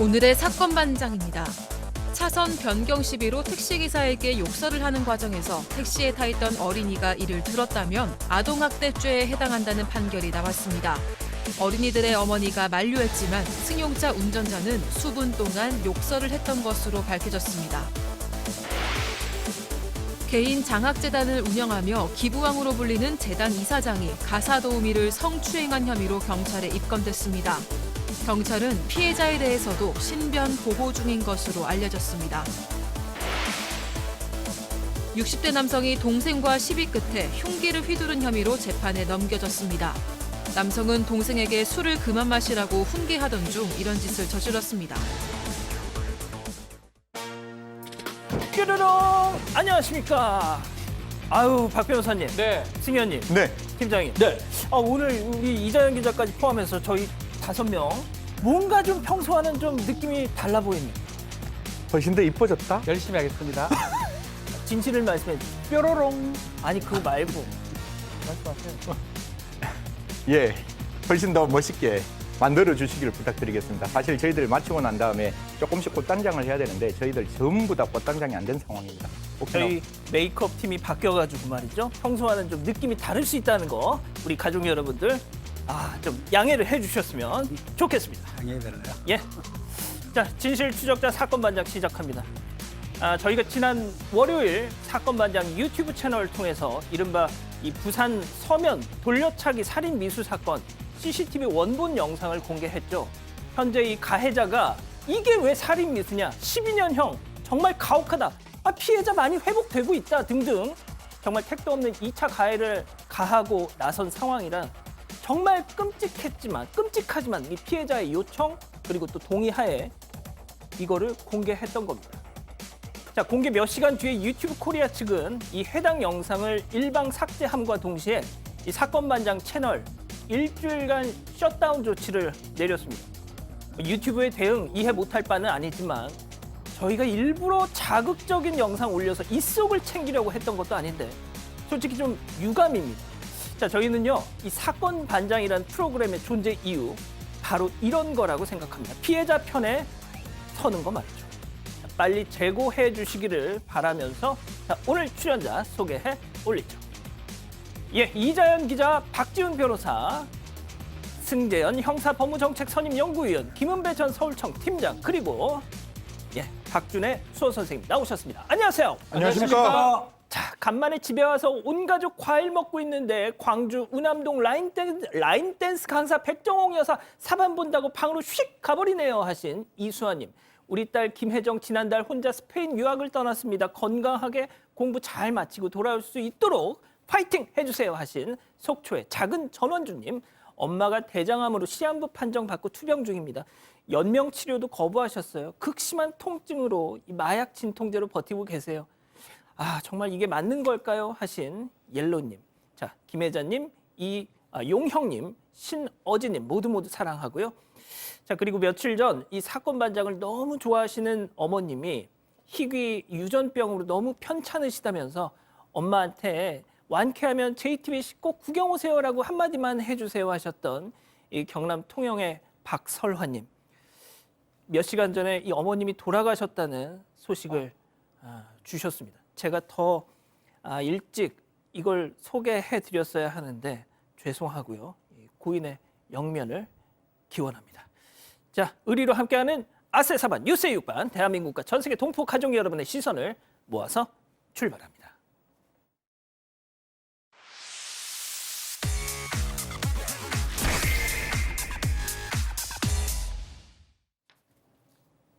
오늘의 사건 반장입니다. 차선 변경 시비로 택시기사에게 욕설을 하는 과정에서 택시에 타 있던 어린이가 이를 들었다면 아동학대죄에 해당한다는 판결이 나왔습니다. 어린이들의 어머니가 만류했지만 승용차 운전자는 수분 동안 욕설을 했던 것으로 밝혀졌습니다. 개인 장학재단을 운영하며 기부왕으로 불리는 재단 이사장이 가사도우미를 성추행한 혐의로 경찰에 입건됐습니다. 경찰은 피해자에 대해서도 신변 보호 중인 것으로 알려졌습니다. 60대 남성이 동생과 시비 끝에 흉기를 휘두른 혐의로 재판에 넘겨졌습니다. 남성은 동생에게 술을 그만 마시라고 훈계하던 중 이런 짓을 저질렀습니다. 뾰로롱! 안녕하십니까? 아유, 박 변호사님. 네. 승현님. 네. 팀장님. 네. 오늘 우리 이자연 기자까지 포함해서 저희 5명 뭔가 좀 평소와는 좀 느낌이 달라 보입니다. 훨씬 더 이뻐졌다? 열심히 하겠습니다. 진실을 말씀해 주세요. 뾰로롱. 아니, 그거 말고. 말씀하세요. 예, 훨씬 더 멋있게 만들어 주시기를 부탁드리겠습니다. 사실 저희들 마치고 난 다음에 조금씩 꽃단장을 해야 되는데 저희들 전부 다 꽃단장이 안 된 상황입니다. 저희 메이크업 팀이 바뀌어가지고 말이죠. 평소와는 좀 느낌이 다를 수 있다는 거 우리 가족 여러분들 좀 양해를 해주셨으면 좋겠습니다. 양해되나요? 예. 자, 진실 추적자 사건 반장 시작합니다. 저희가 지난 월요일 사건 반장 유튜브 채널을 통해서 이른바 이 부산 서면 돌려차기 살인 미수 사건 CCTV 원본 영상을 공개했죠. 현재 이 가해자가 이게 왜 살인 미수냐, 12년형, 정말 가혹하다, 피해자 많이 회복되고 있다 등등 정말 택도 없는 2차 가해를 가하고 나선 상황이라 정말 끔찍하지만 이 피해자의 요청 그리고 또 동의하에 이거를 공개했던 겁니다. 자, 공개 몇 시간 뒤에 유튜브 코리아 측은 이 해당 영상을 일방 삭제함과 동시에 이 사건 반장 채널 일주일간 셧다운 조치를 내렸습니다. 유튜브의 대응 이해 못할 바는 아니지만 저희가 일부러 자극적인 영상 올려서 입속을 챙기려고 했던 것도 아닌데 솔직히 좀 유감입니다. 자, 저희는요 이 사건 반장이란 프로그램의 존재 이유 바로 이런 거라고 생각합니다. 피해자 편에 서는 거 말이죠. 자, 빨리 제고해 주시기를 바라면서 자, 오늘 출연자 소개해 올리죠. 예, 이자연 기자, 박지훈 변호사, 승재현 형사법무정책 선임연구위원, 김은배 전 서울청 팀장, 그리고 박준혜 수호 선생님 나오셨습니다. 안녕하세요. 안녕하십니까? 자, 간만에 집에 와서 온 가족 과일 먹고 있는데 광주 운암동 라인 댄스 강사 백정홍 여사 사반 본다고 방으로 휙 가버리네요 하신 이수아님. 우리 딸 김혜정 지난달 혼자 스페인 유학을 떠났습니다. 건강하게 공부 잘 마치고 돌아올 수 있도록 파이팅 해주세요 하신 속초의 작은 전원주님. 엄마가 대장암으로 시한부 판정받고 투병 중입니다. 연명 치료도 거부하셨어요. 극심한 통증으로 이 마약 진통제로 버티고 계세요. 정말 이게 맞는 걸까요? 하신 옐로님. 자, 김혜자님, 용형님, 신어지님 모두 사랑하고요. 자, 그리고 며칠 전 이 사건 반장을 너무 좋아하시는 어머님이 희귀 유전병으로 너무 편찮으시다면서 엄마한테 완쾌하면 JTBC 꼭 구경 오세요라고 한마디만 해주세요 하셨던 이 경남 통영의 박설화님. 몇 시간 전에 이 어머님이 돌아가셨다는 소식을 주셨습니다. 제가 더 일찍 이걸 소개해 드렸어야 하는데 죄송하고요. 고인의 영면을 기원합니다. 자, 의리로 함께하는 아세사반 뉴스의 육반, 대한민국과 전 세계 동포 가족 여러분의 시선을 모아서 출발합니다.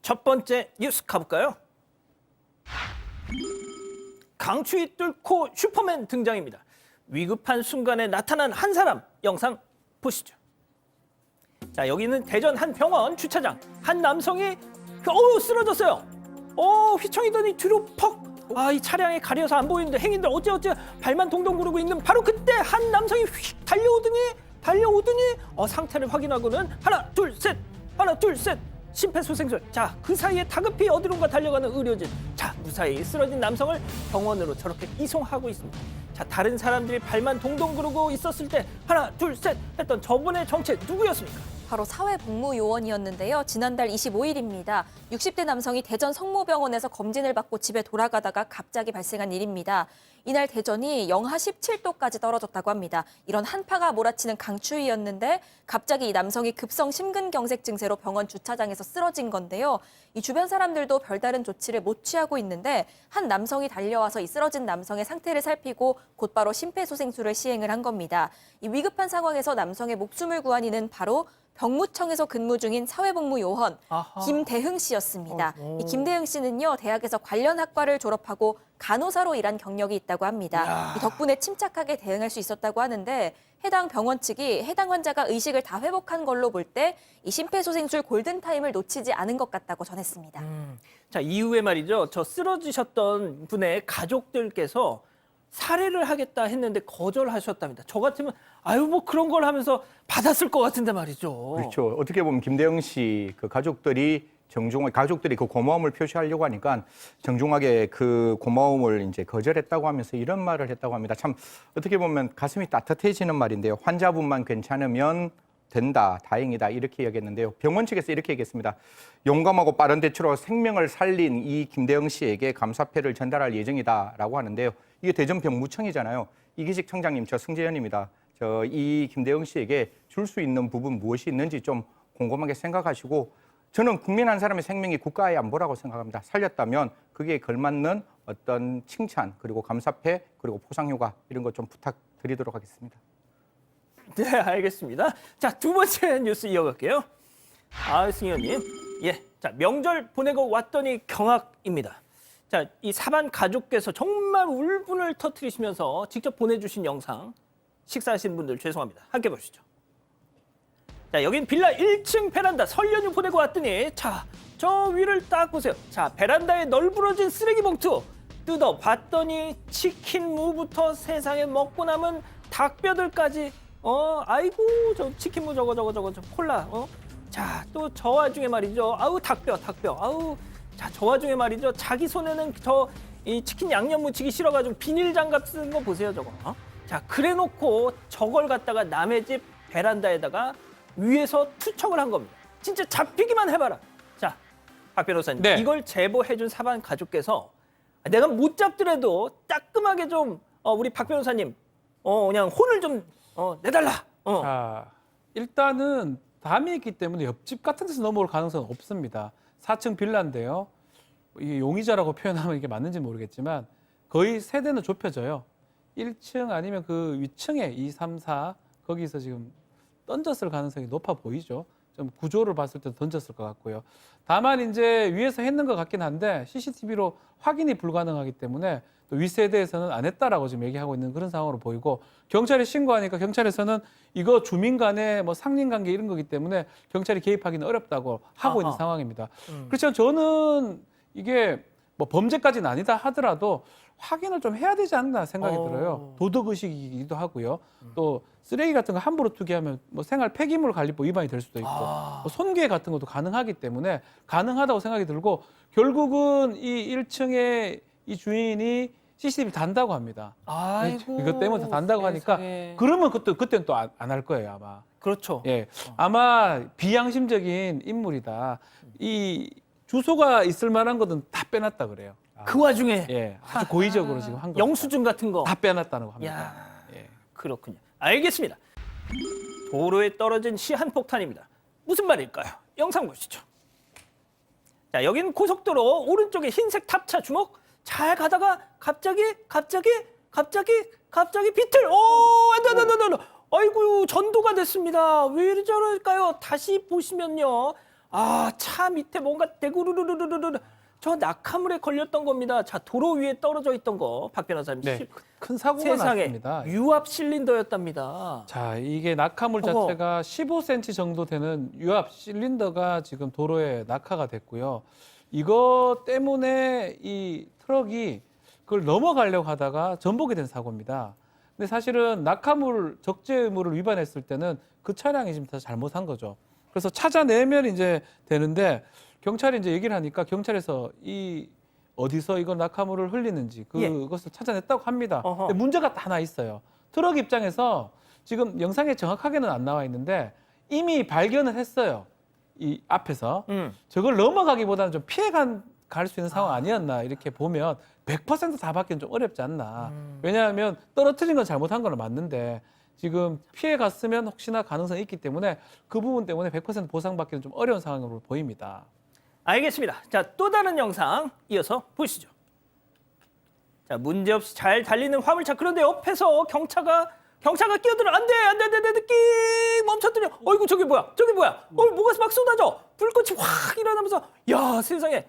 첫 번째 뉴스 가볼까요? 강추위 뚫고 슈퍼맨 등장입니다. 위급한 순간에 나타난 한 사람 영상 보시죠. 자, 여기는 대전 한 병원 주차장. 한 남성이 쓰러졌어요. 휘청이더니 뒤로 퍽. 이 차량에 가려서 안 보이는데 행인들 어째 발만 동동 구르고 있는 바로 그때 한 남성이 휙 달려오더니 상태를 확인하고는 하나 둘 셋 심폐소생술. 자, 그 사이에 다급히 어디론가 달려가는 의료진. 자, 무사히 쓰러진 남성을 병원으로 저렇게 이송하고 있습니다. 자, 다른 사람들이 발만 동동 구르고 있었을 때 하나 둘 셋 했던 저분의 정체 누구였습니까? 바로 사회복무요원이었는데요. 지난달 25일입니다. 60대 남성이 대전 성모병원에서 검진을 받고 집에 돌아가다가 갑자기 발생한 일입니다. 이날 대전이 영하 17도까지 떨어졌다고 합니다. 이런 한파가 몰아치는 강추위였는데 갑자기 이 남성이 급성 심근경색 증세로 병원 주차장에서 쓰러진 건데요. 이 주변 사람들도 별다른 조치를 못 취하고 있는데 한 남성이 달려와서 이 쓰러진 남성의 상태를 살피고 곧바로 심폐소생술을 시행을 한 겁니다. 이 위급한 상황에서 남성의 목숨을 구한 이는 바로 병무청에서 근무 중인 사회복무요원 아하. 김대흥 씨였습니다. 이 김대흥 씨는요, 대학에서 관련 학과를 졸업하고 간호사로 일한 경력이 있다고 합니다. 이 덕분에 침착하게 대응할 수 있었다고 하는데 해당 병원 측이 해당 환자가 의식을 다 회복한 걸로 볼 때 이 심폐소생술 골든타임을 놓치지 않은 것 같다고 전했습니다. 자, 이후에 말이죠. 저 쓰러지셨던 분의 가족들께서 살해를 하겠다 했는데 거절하셨답니다. 저 같으면 아유 뭐 그런 걸 하면서 받았을 것 같은데 말이죠. 그렇죠. 어떻게 보면 김대영 씨 그 가족들이 가족들이 그 고마움을 표시하려고 하니까 정중하게 그 고마움을 이제 거절했다고 하면서 이런 말을 했다고 합니다. 참 어떻게 보면 가슴이 따뜻해지는 말인데요. 환자분만 괜찮으면 된다, 다행이다 이렇게 얘기했는데요. 병원 측에서 이렇게 얘기했습니다. 용감하고 빠른 대처로 생명을 살린 이 김대영 씨에게 감사패를 전달할 예정이다라고 하는데요. 이게 대전 병무청이잖아요. 이기식 청장님, 저 승재현입니다. 저 이 김대영 씨에게 줄 수 있는 부분 무엇이 있는지 좀 곰곰하게 생각하시고 저는 국민 한 사람의 생명이 국가의 안보라고 생각합니다. 살렸다면 그게 걸맞는 어떤 칭찬 그리고 감사패 그리고 포상휴가 이런 것 좀 부탁드리도록 하겠습니다. 네, 알겠습니다. 자, 두 번째 뉴스 이어갈게요. 승희원님. 예, 자, 명절 보내고 왔더니 경악입니다. 자, 이 사반 가족께서 정말 울분을 터뜨리시면서 직접 보내주신 영상 식사하시는 분들 죄송합니다. 함께 보시죠. 자, 여긴 빌라 1층 베란다 설 연휴 보내고 왔더니 자, 저 위를 딱 보세요. 자, 베란다에 널브러진 쓰레기 봉투 뜯어봤더니 치킨 무부터 세상에 먹고 남은 닭뼈들까지 아이고 저 치킨무 저거 콜라 자, 또 저 와중에 말이죠. 아우 닭뼈 아우 자, 저 와중에 말이죠. 자기 손에는 이 치킨 양념 묻히기 싫어가지고 비닐 장갑 쓰는 거 보세요 저거. 자, 그래놓고 저걸 갖다가 남의 집 베란다에다가 위에서 투척을 한 겁니다. 진짜 잡히기만 해봐라. 자, 박 변호사님, 네. 이걸 제보해준 사반 가족께서 내가 못 잡더라도 따끔하게 좀 우리 박 변호사님 그냥 혼을 좀 내달라. 자, 일단은 담이 있기 때문에 옆집 같은 데서 넘어올 가능성은 없습니다. 4층 빌라인데요. 이게 용의자라고 표현하면 이게 맞는지 모르겠지만 거의 세대는 좁혀져요. 1층 아니면 그 위층에 2, 3, 4 거기서 지금 던졌을 가능성이 높아 보이죠. 좀 구조를 봤을 때 던졌을 것 같고요. 다만 이제 위에서 했는 것 같긴 한데 CCTV로 확인이 불가능하기 때문에 또 윗세대에서는 안 했다라고 지금 얘기하고 있는 그런 상황으로 보이고 경찰에 신고하니까 경찰에서는 이거 주민 간의 뭐 상린 관계 이런 거기 때문에 경찰이 개입하기는 어렵다고 하고 있는 상황입니다. 그렇지만 저는 이게 뭐 범죄까지는 아니다 하더라도 확인을 좀 해야 되지 않나 생각이 들어요. 도덕의식이기도 하고요. 또 쓰레기 같은 거 함부로 투기하면 뭐 생활 폐기물 관리법 위반이 될 수도 있고 뭐 손괴 같은 것도 가능하기 때문에 가능하다고 생각이 들고 결국은 이 1층에 이 주인이 CCTV 단다고 합니다. 아이고, 이것 때문에 다 단다고 하니까 세상에. 그러면 그때는 또 안 할 거예요 아마. 그렇죠. 예, 아마 비양심적인 인물이다. 이 주소가 있을 만한 것은 다 빼놨다 그래요. 그 와중에 예, 아주 고의적으로 지금 한 거. 영수증 같은 거. 다 빼놨다고 합니다. 야, 예. 그렇군요. 알겠습니다. 도로에 떨어진 시한폭탄입니다. 무슨 말일까요? 영상 보시죠. 자, 여긴 고속도로 오른쪽에 흰색 탑차 주먹. 잘 가다가 갑자기 비틀. 아이고 전도가 됐습니다. 왜 저럴까요? 다시 보시면요. 차 밑에 뭔가 대구르르르르르 저 낙하물에 걸렸던 겁니다. 자, 도로 위에 떨어져 있던 거 박 변호사님. 네, 큰 사고가 세상에 났습니다. 유압 실린더였답니다. 자, 이게 낙하물 저거. 자체가 15cm 정도 되는 유압 실린더가 지금 도로에 낙하가 됐고요. 이거 때문에 이 트럭이 그걸 넘어가려고 하다가 전복이 된 사고입니다. 근데 사실은 낙하물 적재물을 위반했을 때는 그 차량이 지금 다 잘못한 거죠. 그래서 찾아내면 이제 되는데 경찰이 이제 얘기를 하니까 경찰에서 이 어디서 이거 낙하물을 흘리는지 그것을 찾아냈다고 합니다. 근데 문제가 하나 있어요. 트럭 입장에서 지금 영상에 정확하게는 안 나와 있는데 이미 발견을 했어요. 이 앞에서. 음. 저걸 넘어가기보다는 좀 갈 수 있는 상황 아니었나 이렇게 보면 100%다 받기는 좀 어렵지 않나. 왜냐하면 떨어뜨린 건 잘못한 건 맞는데 지금 피해 갔으면 혹시나 가능성이 있기 때문에 그 부분 때문에 100% 보상받기는 좀 어려운 상황으로 보입니다. 알겠습니다. 자, 또 다른 영상 이어서 보시죠. 자, 문제없이 잘 달리는 화물차. 그런데 옆에서 경차가 끼어들어. 안 돼, 끼 멈췄더니, 어이구, 저게 뭐야? 뭐가 막 쏟아져. 불꽃이 확 일어나면서, 야, 세상에.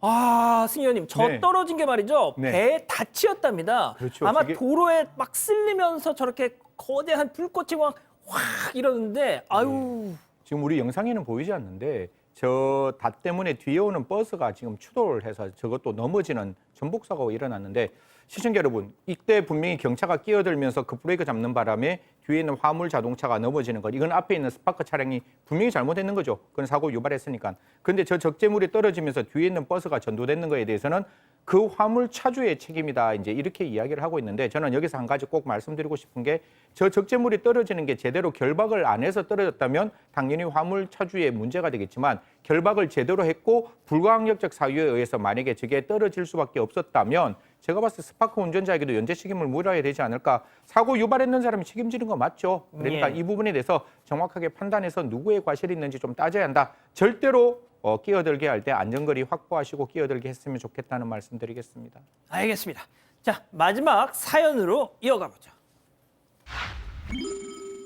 아, 승희원님, 저 네. 떨어진 게 말이죠. 네. 배에 닫히었답니다. 그렇죠. 아마 저게- 도로에 막 쓸리면서 저렇게 거대한 불꽃이 확 이러는데, 아유. 지금 우리 영상에는 보이지 않는데 저 닷 때문에 뒤에 오는 버스가 지금 추돌을 해서 저것도 넘어지는 전복사고가 일어났는데 시청자 여러분, 이때 분명히 경차가 끼어들면서 그 브레이크 잡는 바람에 뒤에 있는 화물 자동차가 넘어지는 것. 이건 앞에 있는 스파크 차량이 분명히 잘못했는 거죠. 그건 사고 유발했으니까. 그런데 저 적재물이 떨어지면서 뒤에 있는 버스가 전도됐는 거에 대해서는 그 화물 차주의 책임이다. 이제 이렇게 이야기를 하고 있는데 저는 여기서 한 가지 꼭 말씀드리고 싶은 게 저 적재물이 떨어지는 게 제대로 결박을 안 해서 떨어졌다면 당연히 화물 차주의 문제가 되겠지만 결박을 제대로 했고 불가항력적 사유에 의해서 만약에 저게 떨어질 수밖에 없었다면 제가 봤을 때 스파크 운전자에게도 연재 책임을 물어야 되지 않을까. 사고 유발했는 사람이 책임지는 거 맞죠. 그러니까 예. 이 부분에 대해서 정확하게 판단해서 누구의 과실이 있는지 좀 따져야 한다. 절대로 끼어들게 할 때 안전거리 확보하시고 끼어들게 했으면 좋겠다는 말씀드리겠습니다. 알겠습니다. 자, 마지막 사연으로 이어가 보죠.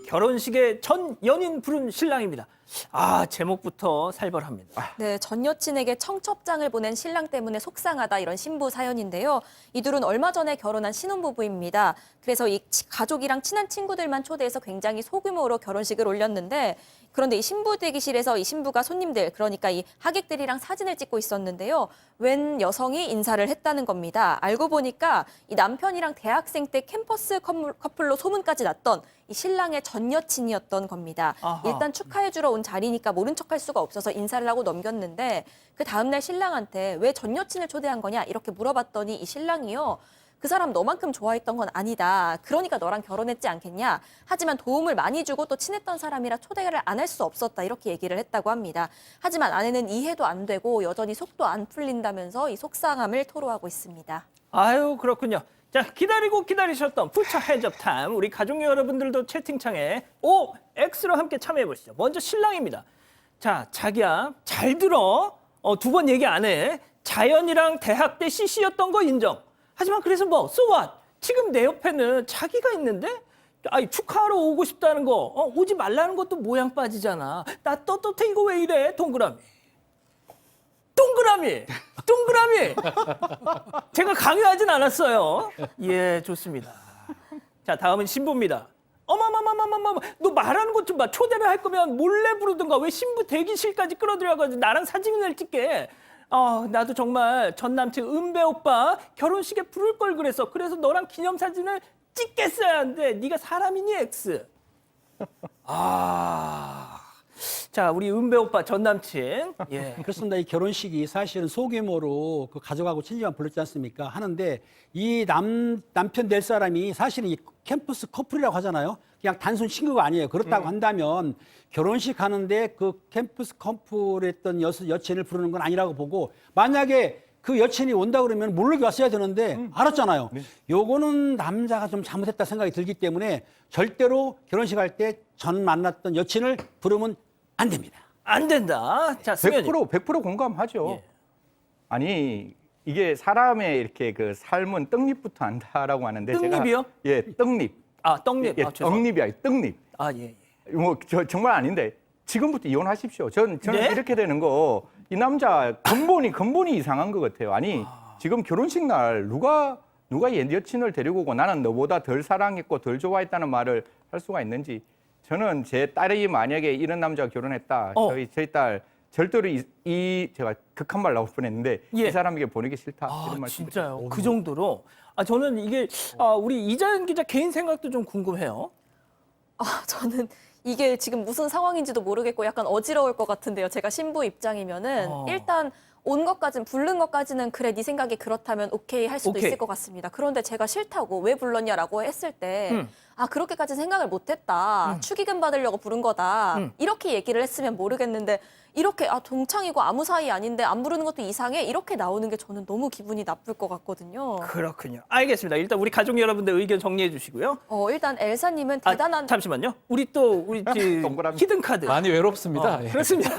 결혼식에 전 연인 부른 신랑입니다. 아, 제목부터 살벌합니다. 네, 전 여친에게 청첩장을 보낸 신랑 때문에 속상하다 이런 신부 사연인데요. 이 둘은 얼마 전에 결혼한 신혼부부입니다. 그래서 이 가족이랑 친한 친구들만 초대해서 굉장히 소규모로 결혼식을 올렸는데 그런데 이 신부 대기실에서 이 신부가 손님들, 그러니까 이 하객들이랑 사진을 찍고 있었는데요. 웬 여성이 인사를 했다는 겁니다. 알고 보니까 이 남편이랑 대학생 때 캠퍼스 커플로 소문까지 났던 이 신랑의 전 여친이었던 겁니다. 아하. 일단 축하해주러 온 자리니까 모른 척할 수가 없어서 인사를 하고 넘겼는데 그 다음날 신랑한테 왜 전 여친을 초대한 거냐 이렇게 물어봤더니 이 신랑이요. 그 사람 너만큼 좋아했던 건 아니다. 그러니까 너랑 결혼했지 않겠냐. 하지만 도움을 많이 주고 또 친했던 사람이라 초대를 안 할 수 없었다. 이렇게 얘기를 했다고 합니다. 하지만 아내는 이해도 안 되고 여전히 속도 안 풀린다면서 이 속상함을 토로하고 있습니다. 아유, 그렇군요. 자, 기다리셨던 풀처 헤즈업 타임. 우리 가족 여러분들도 채팅창에 X로 함께 참여해 보시죠. 먼저 신랑입니다. 자, 자기야, 잘 들어. 2번 얘기 안 해. 자연이랑 대학 때 CC였던 거 인정. 하지만 그래서 뭐, so what? 지금 내 옆에는 자기가 있는데? 아니, 축하하러 오고 싶다는 거, 오지 말라는 것도 모양 빠지잖아. 나 떳떳해, 이거 왜 이래? 동그라미. 제가 강요하진 않았어요. 예, 좋습니다. 자, 다음은 신부입니다. 어마마마마마마, 너 말하는 것 좀 봐. 초대를 할 거면 몰래 부르든가 왜 신부 대기실까지 끌어들여가지고 나랑 사진을 찍게. 나도 정말 전 남친 은배 오빠 결혼식에 부를 걸 그랬어. 그래서 너랑 기념사진을 찍겠어야 하는데 네가 사람이니 X. 자, 우리 은배 오빠 전 남친. 예. 그렇습니다. 이 결혼식이 사실은 소규모로 그 가족하고 친지만 불렀지 않습니까? 하는데 이 남편 될 사람이 사실은 이 캠퍼스 커플이라고 하잖아요. 그냥 단순 친구가 아니에요. 그렇다고 한다면 결혼식 하는데 그 캠퍼스 커플했던 여친을 부르는 건 아니라고 보고 만약에 그 여친이 온다 그러면 몰래 왔어야 되는데 알았잖아요. 요거는 남자가 좀 잘못했다 생각이 들기 때문에 절대로 결혼식 할 때 전 만났던 여친을 부르면 안 됩니다. 안 된다. 자, 승현이. 100% 공감하죠. 예. 아니 이게 사람의 이렇게 그 삶은 떡잎부터 안다라고 하는데 떡잎이요? 제가 예, 떡잎. 떡잎. 예, 죄송합니다. 떡잎이 아니 떡잎. 예. 뭐 정말 아닌데 지금부터 이혼하십시오. 저는 네? 이렇게 되는 거 이 남자 근본이 이상한 것 같아요. 아니 지금 결혼식 날 누가 옛 여친을 데리고 오고 나는 너보다 덜 사랑했고 덜 좋아했다는 말을 할 수가 있는지. 저는 제 딸이 만약에 이런 남자와 결혼했다. 저희 딸 절대로 제가 극한 말 나올 뻔했는데 예. 이 사람에게 보내기 싫다. 이런 말씀. 진짜요? 그 정도로? 저는 이게 우리 이자연 기자 개인 생각도 좀 궁금해요. 저는 이게 지금 무슨 상황인지도 모르겠고 약간 어지러울 것 같은데요. 제가 신부 입장이면은 일단 온 것까지는 부른 것까지는 그래 네 생각이 그렇다면 오케이 할 수도 오케이. 있을 것 같습니다. 그런데 제가 싫다고 왜 불렀냐라고 했을 때 아, 그렇게까지 생각을 못했다. 축의금 받으려고 부른 거다. 이렇게 얘기를 했으면 모르겠는데 이렇게 동창이고 아무 사이 아닌데 안 부르는 것도 이상해. 이렇게 나오는 게 저는 너무 기분이 나쁠 것 같거든요. 그렇군요. 알겠습니다. 일단 우리 가족 여러분들 의견 정리해 주시고요. 일단 엘사님은 대단한 잠시만요. 우리 동그라미. 히든 카드. 많이 외롭습니다. 예. 그렇습니다.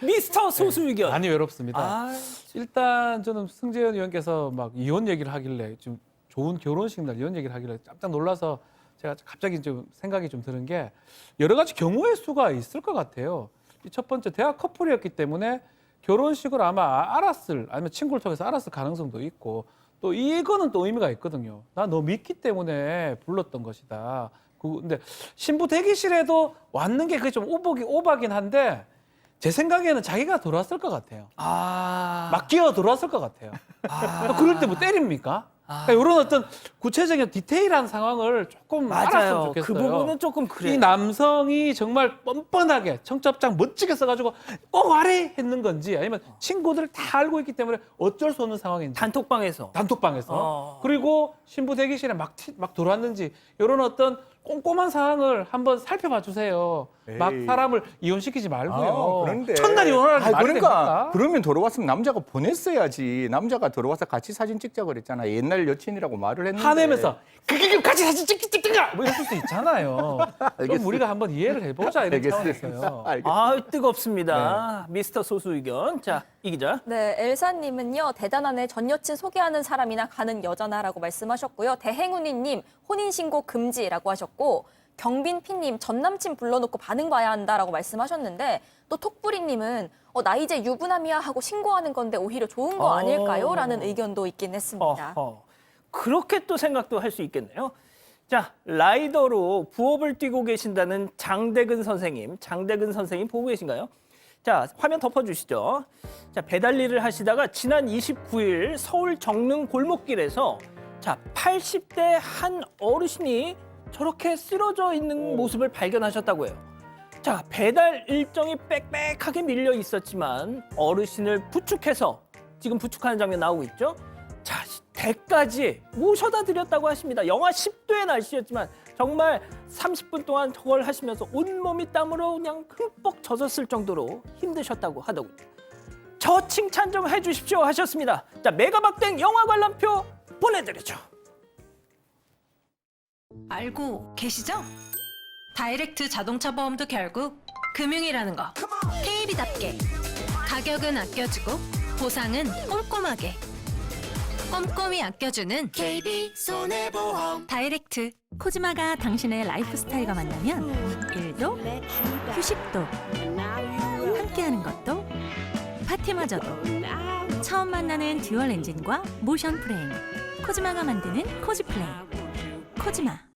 미스터 소수 의견. 많이 외롭습니다. 아, 일단 저는 승재현 의원께서 막 이혼 얘기를 하길래 좀 좋은 결혼식 날 이혼 얘기를 하길래 깜짝 놀라서 제가 갑자기 좀 생각이 좀 드는 게 여러 가지 경우의 수가 있을 것 같아요. 이 첫 번째 대학 커플이었기 때문에 결혼식을 아마 알았을 아니면 친구를 통해서 알았을 가능성도 있고 또 이거는 또 의미가 있거든요. 나 너 믿기 때문에 불렀던 것이다. 근데 신부 대기실에도 왔는 게 그게 좀 오바긴 한데 제 생각에는 자기가 들어왔을 것 같아요. 막 기어 들어왔을 것 같아요. 그럴 때 뭐 때립니까? 그러니까 이런 어떤 구체적인 디테일한 상황을 조금 알았으면 맞아요. 좋겠어요. 그 부분은 조금 그래요. 이 남성이 정말 뻔뻔하게 청첩장 멋지게 써가지고 꼭 와래 했는 건지 아니면 친구들 다 알고 있기 때문에 어쩔 수 없는 상황인지 단톡방에서. 단톡방에서 그리고 신부 대기실에 막 들어왔는지 이런 어떤 꼼꼼한 상황을 한번 살펴봐 주세요. 막 에이. 사람을 이혼시키지 말고요. 그런데 첫날 이혼하는 게 말이 그러니까 됩니까? 그러면 들어왔으면 남자가 보냈어야지. 남자가 들어와서 같이 사진 찍자 그랬잖아. 옛날 여친이라고 말을 했는데. 화내면서 그게 같이 사진 찍든가 뭐 이럴 수 있잖아요. 좀 알겠습니다. 우리가 한번 이해를 해보자 이런 차원에서요. 알겠습니다. 뜨겁습니다. 미스터 소수 의견. 자, 이 기자. 네, 엘사님은요, 대단하네. 전 여친 소개하는 사람이나 가는 여자나라고 말씀하셨고요. 대행운이님, 혼인신고 금지라고 하셨고, 경빈피님, 전 남친 불러놓고 반응 봐야 한다라고 말씀하셨는데, 또 톡부리님은 나 이제 유부남이야 하고 신고하는 건데 오히려 좋은 거 아닐까요? 라는 의견도 있긴 했습니다. 그렇게 또 생각도 할 수 있겠네요. 자, 라이더로 부업을 뛰고 계신다는 장대근 선생님 보고 계신가요? 자, 화면 덮어주시죠. 자, 배달 일을 하시다가 지난 29일 서울 정릉 골목길에서 자, 80대 한 어르신이 저렇게 쓰러져 있는 모습을 발견하셨다고 해요. 자, 배달 일정이 빽빽하게 밀려 있었지만 어르신을 부축해서 지금 부축하는 장면 나오고 있죠. 자, 댁까지 모셔다 드렸다고 하십니다. 영하 10도의 날씨였지만 정말 30분 동안 저걸 하시면서 온몸이 땀으로 그냥 흠뻑 젖었을 정도로 힘드셨다고 하더군요. 저 칭찬 좀 해주십시오 하셨습니다. 자, 메가박땡 영화 관람표 보내드리죠. 알고 계시죠? 다이렉트 자동차 보험도 결국 금융이라는 거. KB답게 가격은 아껴주고 보상은 꼼꼼하게 꼼꼼히 아껴주는 KB손해보험 다이렉트. 코지마가 당신의 라이프 스타일과 만나면 일도 휴식도 함께하는 것도 파티마저도 처음 만나는 듀얼 엔진과 모션 프레임 코지마가 만드는 코지플레이 코지마.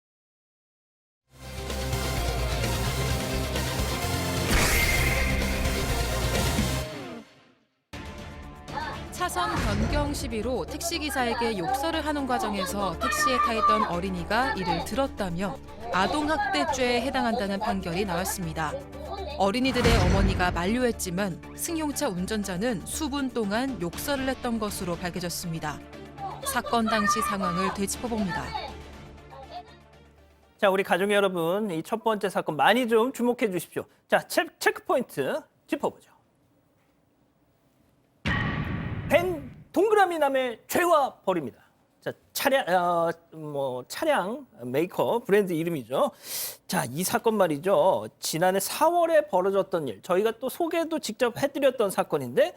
차선 변경 시비로 택시기사에게 욕설을 하는 과정에서 택시에 타 있던 어린이가 이를 들었다며 아동학대죄에 해당한다는 판결이 나왔습니다. 어린이들의 어머니가 만류했지만 승용차 운전자는 수분 동안 욕설을 했던 것으로 밝혀졌습니다. 사건 당시 상황을 되짚어봅니다. 자, 우리 가족 여러분, 이 첫 번째 사건 많이 좀 주목해 주십시오. 자, 체크포인트 짚어보죠. 벤 동그라미 남의 죄와 벌입니다. 자, 차량 메이커 브랜드 이름이죠. 자, 이 사건 말이죠. 지난해 4월에 벌어졌던 일, 저희가 또 소개도 직접 해드렸던 사건인데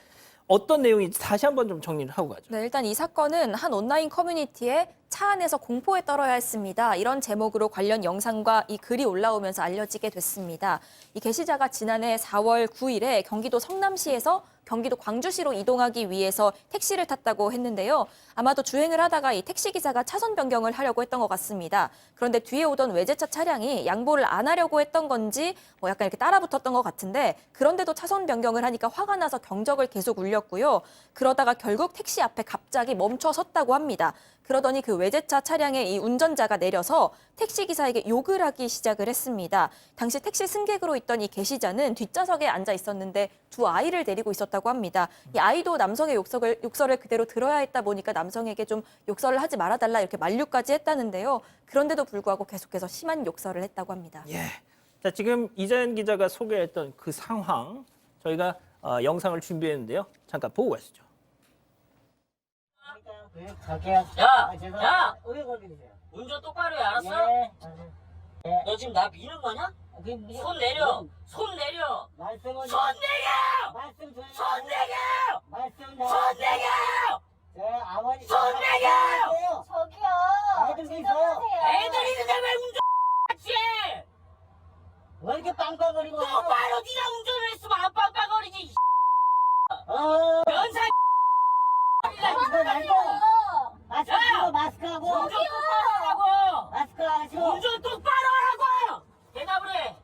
어떤 내용인지 다시 한번 좀 정리를 하고 가죠. 네, 일단 이 사건은 한 온라인 커뮤니티에 차 안에서 공포에 떨어야 했습니다. 이런 제목으로 관련 영상과 이 글이 올라오면서 알려지게 됐습니다. 이 게시자가 지난해 4월 9일에 경기도 성남시에서 경기도 광주시로 이동하기 위해서 택시를 탔다고 했는데요. 아마도 주행을 하다가 이 택시기사가 차선 변경을 하려고 했던 것 같습니다. 그런데 뒤에 오던 외제차 차량이 양보를 안 하려고 했던 건지 약간 이렇게 따라붙었던 것 같은데 그런데도 차선 변경을 하니까 화가 나서 경적을 계속 울렸고요. 그러다가 결국 택시 앞에 갑자기 멈춰 섰다고 합니다. 그러더니 그 외제차 차량의 이 운전자가 내려서 택시기사에게 욕을 하기 시작을 했습니다. 당시 택시 승객으로 있던 이 계시자는 뒷좌석에 앉아 있었는데 두 아이를 데리고 있었다고 합니다. 이 아이도 남성의 욕설을 그대로 들어야 했다 보니까 남성에게 좀 욕설을 하지 말아달라 이렇게 만류까지 했다는데요. 그런데도 불구하고 계속해서 심한 욕설을 했다고 합니다. 예. 자, 지금 이자연 기자가 소개했던 그 상황 저희가 영상을 준비했는데요. 잠깐 보고 가시죠. 야! 운전 똑바로 해, 알았어? 너 지금 나 미는 거냐? 손 내려! 손 내려! 손 내려! 손 내려! 손 내려! 손 내려! 저기요. 애들이 있는데 왜 운전 같이 해! 왜 이렇게 빵빵거리고? 똑바로 네가 운전을 했으면 안 빵빵거리지! 면상 이거 말고 마스크하고 운전 똑바로 하라고! 마스크 하시고 운전 똑바로 하라고! 대답을 해!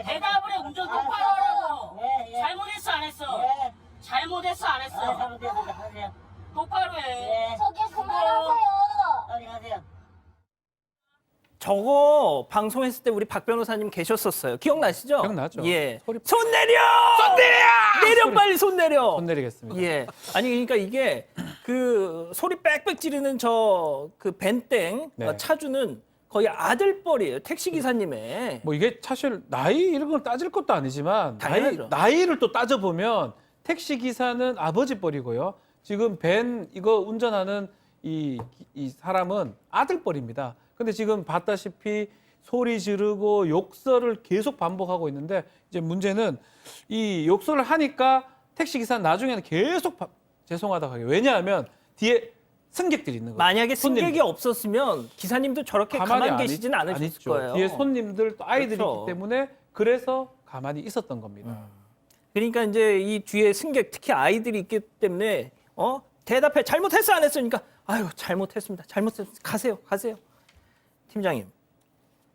대답을 해! 운전 똑바로 하라고! 예. 잘못했어 안 했어? 예. 잘못했어 안 했어? 잘못했습니다. 하세요. 똑바로 해! 예. 저기 그만하세요. 빨리 하세요. 저거 방송했을 때 우리 박 변호사님 계셨었어요. 기억나시죠? 기억나죠. 예. 소리- 손 내려! 손 내려! 내려 소리- 빨리 손 내려. 손 내리겠습니다. 예. 아니 그러니까 이게 그 소리 빽빽 지르는 저 그 벤땡 네. 차주는 거의 아들뻘이에요. 택시 기사님의. 뭐 이게 사실 나이 이런 걸 따질 것도 아니지만 당연하죠. 나이를 또 따져보면 택시 기사는 아버지 뻘이고요. 지금 벤 이거 운전하는 이 사람은 아들 뻘입니다. 근데 지금 봤다시피 소리 지르고 욕설을 계속 반복하고 있는데 이제 문제는 이 욕설을 하니까 택시 기사는 나중에는 계속 죄송하다고 하게. 왜냐하면 뒤에 승객들이 있는 거예요. 만약에 손님들. 승객이 없었으면 기사님도 저렇게 가만히 안 계시진 있- 않으셨을 안 있죠. 거예요. 뒤에 손님들 또 아이들이 그렇죠. 있기 때문에 그래서 가만히 있었던 겁니다. 그러니까 이제 이 뒤에 승객 특히 아이들이 있기 때문에 대답해 잘못했어 안 했으니까 아유 잘못했습니다. 잘못했습니다. 가세요. 팀장님.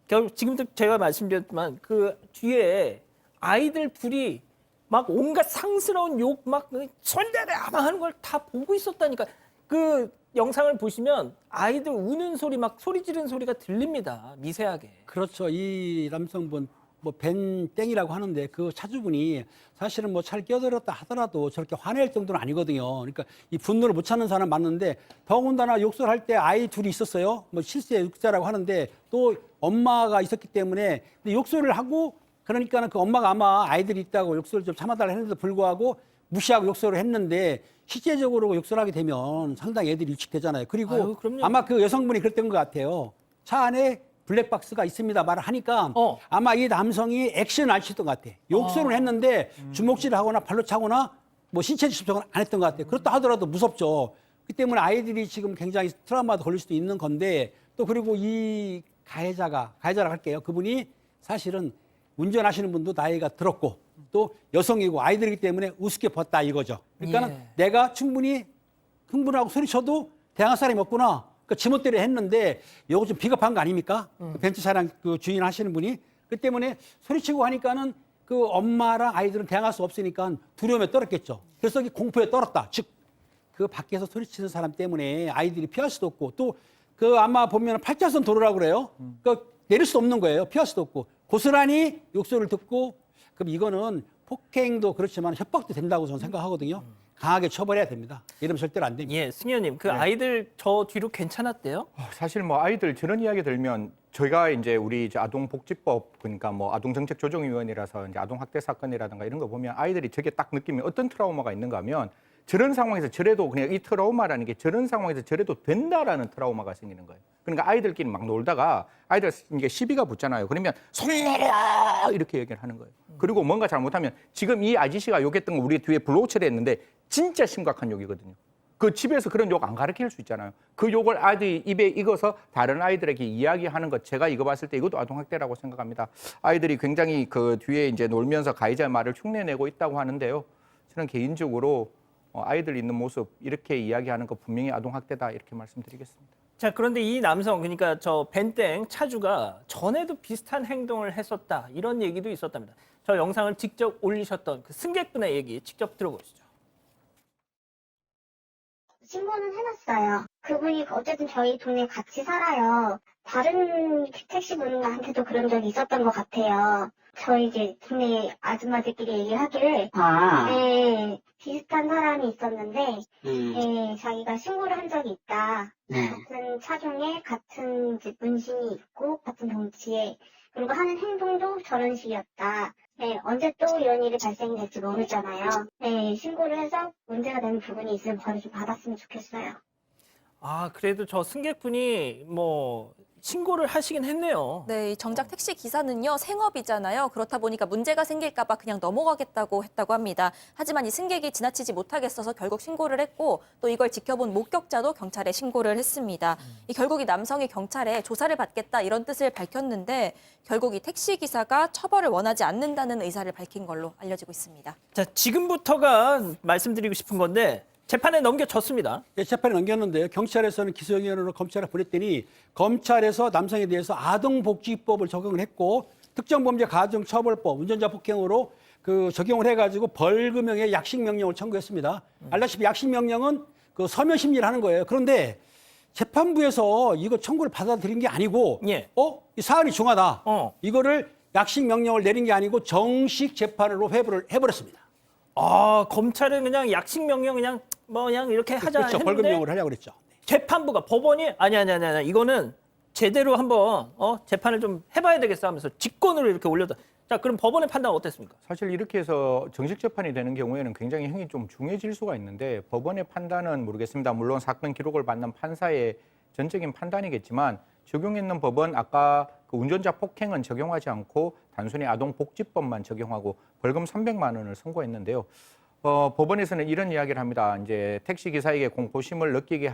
결국 지금도 제가 말씀드렸지만 그 뒤에 아이들 둘이 막 온갖 상스러운 욕 막 손대래 막 하는 걸 다 보고 있었다니까. 그 영상을 보시면 아이들 우는 소리 막 소리 지르는 소리가 들립니다. 미세하게. 그렇죠. 이 남성분 뭐 벤땡이라고 하는데 그 차주분이 사실은 뭐 차를 끼어들었다 하더라도 저렇게 화낼 정도는 아니거든요. 그러니까 이 분노를 못 찾는 사람 맞는데 더군다나 욕설할 때 아이 둘이 있었어요. 뭐 실세 육자라고 하는데 또 엄마가 있었기 때문에 근데 욕설을 하고 그러니까는 그 엄마가 아마 아이들이 있다고 욕설을 좀 참아달라 했는데도 불구하고 무시하고 욕설을 했는데 실제적으로 욕설을 하게 되면 상당히 애들이 유축되잖아요. 그리고 아유, 그럼요. 아마 그 여성분이 그랬던 것 같아요. 차 안에 블랙박스가 있습니다. 말을 하니까 아마 이 남성이 액션을 안 취했던 것 같아. 욕설을 했는데 주먹질을 하거나 발로 차거나 뭐 신체 접촉은 안 했던 것 같아요. 그렇다 하더라도 무섭죠. 그 때문에 아이들이 지금 굉장히 트라우마도 걸릴 수도 있는 건데 또 그리고 이 가해자라고 할게요. 그분이 사실은 운전하시는 분도 나이가 들었고 또 여성이고 아이들이기 때문에 우습게 봤다 이거죠. 그러니까 예. 내가 충분히 흥분하고 소리쳐도 대항할 사람이 없구나. 그 지멋대로 했는데 이거 좀 비겁한 거 아닙니까? 그 벤츠 차량 그 주인 하시는 분이. 그 때문에 소리치고 하니까는 그 엄마랑 아이들은 대항할 수 없으니까 두려움에 떨었겠죠. 그래서 공포에 떨었다. 즉, 그 밖에서 소리치는 사람 때문에 아이들이 피할 수도 없고 또 그 아마 보면 8차선 도로라고 그래요. 그 내릴 수 없는 거예요. 피할 수도 없고. 고스란히 욕설을 듣고 그럼 이거는 폭행도 그렇지만 협박도 된다고 저는 생각하거든요. 강하게 처벌해야 됩니다. 이러면 절대로 안 됩니다. 예, 승현님 그 아이들 저 뒤로 괜찮았대요? 사실 뭐 아이들 저런 이야기 들면 저희가 이제 우리 이제 아동복지법 그러니까 뭐 아동정책조정위원회라서 이제 아동학대 사건이라든가 이런 거 보면 아이들이 저게 딱 느끼면 어떤 트라우마가 있는가 하면 저런 상황에서 저래도 그냥 이 트라우마라는 게 저런 상황에서 저래도 된다라는 트라우마가 생기는 거예요. 그러니까 아이들끼리 막 놀다가 아이들 이게 시비가 붙잖아요. 그러면 손 내려 이렇게 얘기를 하는 거예요. 그리고 뭔가 잘못하면 지금 이 아저씨가 욕했던 거 우리 뒤에 블로그처리 했는데 진짜 심각한 욕이거든요. 그 집에서 그런 욕 안 가르칠 수 있잖아요. 그 욕을 아이들이 입에 익어서 다른 아이들에게 이야기하는 것 제가 이거 봤을 때 이것도 아동학대라고 생각합니다. 아이들이 굉장히 그 뒤에 이제 놀면서 가해자의 말을 흉내내고 있다고 하는데요. 저는 개인적으로 아이들 있는 모습 이렇게 이야기하는 거 분명히 아동학대다 이렇게 말씀드리겠습니다. 자, 그런데 이 남성 그러니까 저 벤땡 차주가 전에도 비슷한 행동을 했었다 이런 얘기도 있었답니다. 저 영상을 직접 올리셨던 그 승객분의 얘기 직접 들어보시죠. 신고는 해놨어요. 그분이 어쨌든 저희 동네에 같이 살아요. 다른 택시분한테도 그런 적이 있었던 것 같아요. 저희 이제 동네 아줌마들끼리 얘기하기를 네, 비슷한 사람이 있었는데 네, 자기가 신고를 한 적이 있다. 같은 차종에 같은 이제 문신이 있고 같은 덩치에 그리고 하는 행동도 저런 식이었다. 네, 언제 또 이런 일이 발생이 될지 모르잖아요. 네, 신고를 해서 문제가 되는 부분이 있으면 벌을 좀 받았으면 좋겠어요. 아, 그래도 저 승객분이 뭐 신고를 하시긴 했네요. 네, 정작 택시 기사는요, 생업이잖아요. 그렇다 보니까 문제가 생길까 봐 그냥 넘어가겠다고 했다고 합니다. 하지만 이 승객이 지나치지 못하겠어서 결국 신고를 했고 또 이걸 지켜본 목격자도 경찰에 신고를 했습니다. 결국 이 남성이 경찰에 조사를 받겠다 이런 뜻을 밝혔는데 결국 이 택시 기사가 처벌을 원하지 않는다는 의사를 밝힌 걸로 알려지고 있습니다. 자, 지금부터가 말씀드리고 싶은 건데 재판에 넘겨졌습니다. 예, 재판에 넘겼는데요. 경찰에서는 기소영역으로 검찰에 보냈더니 검찰에서 남성에 대해서 아동복지법을 적용을 했고 특정범죄 가중처벌법, 운전자 폭행으로 그 적용을 해가지고 벌금형의 약식명령을 청구했습니다. 알다시피 약식명령은 그 서면 심리를 하는 거예요. 그런데 재판부에서 이거 청구를 받아들인 게 아니고, 예. 이 사안이 중하다. 이거를 약식명령을 내린 게 아니고 정식 재판으로 회부를 해버렸습니다. 아, 검찰은 그냥 약식 명령 그냥 이렇게 하자 그렇죠. 했는데 벌금형으로 하려고 그랬죠. 재판부가 법원이 아니 이거는 제대로 한번 재판을 좀 해봐야 되겠어 하면서 직권으로 이렇게 올려다. 자, 그럼 법원의 판단은 어땠습니까? 사실 이렇게 해서 정식 재판이 되는 경우에는 굉장히 형이 좀 중해질 수가 있는데 법원의 판단은 모르겠습니다. 물론 사건 기록을 받는 판사의 전적인 판단이겠지만 적용했는 법은 아까 그 운전자 폭행은 적용하지 않고 단순히 아동복지법만 적용하고 벌금 300만 원을 선고했는데요. 법원에서는 이런 이야기를 합니다. 이제 택시 기사에게 공포심을 느끼게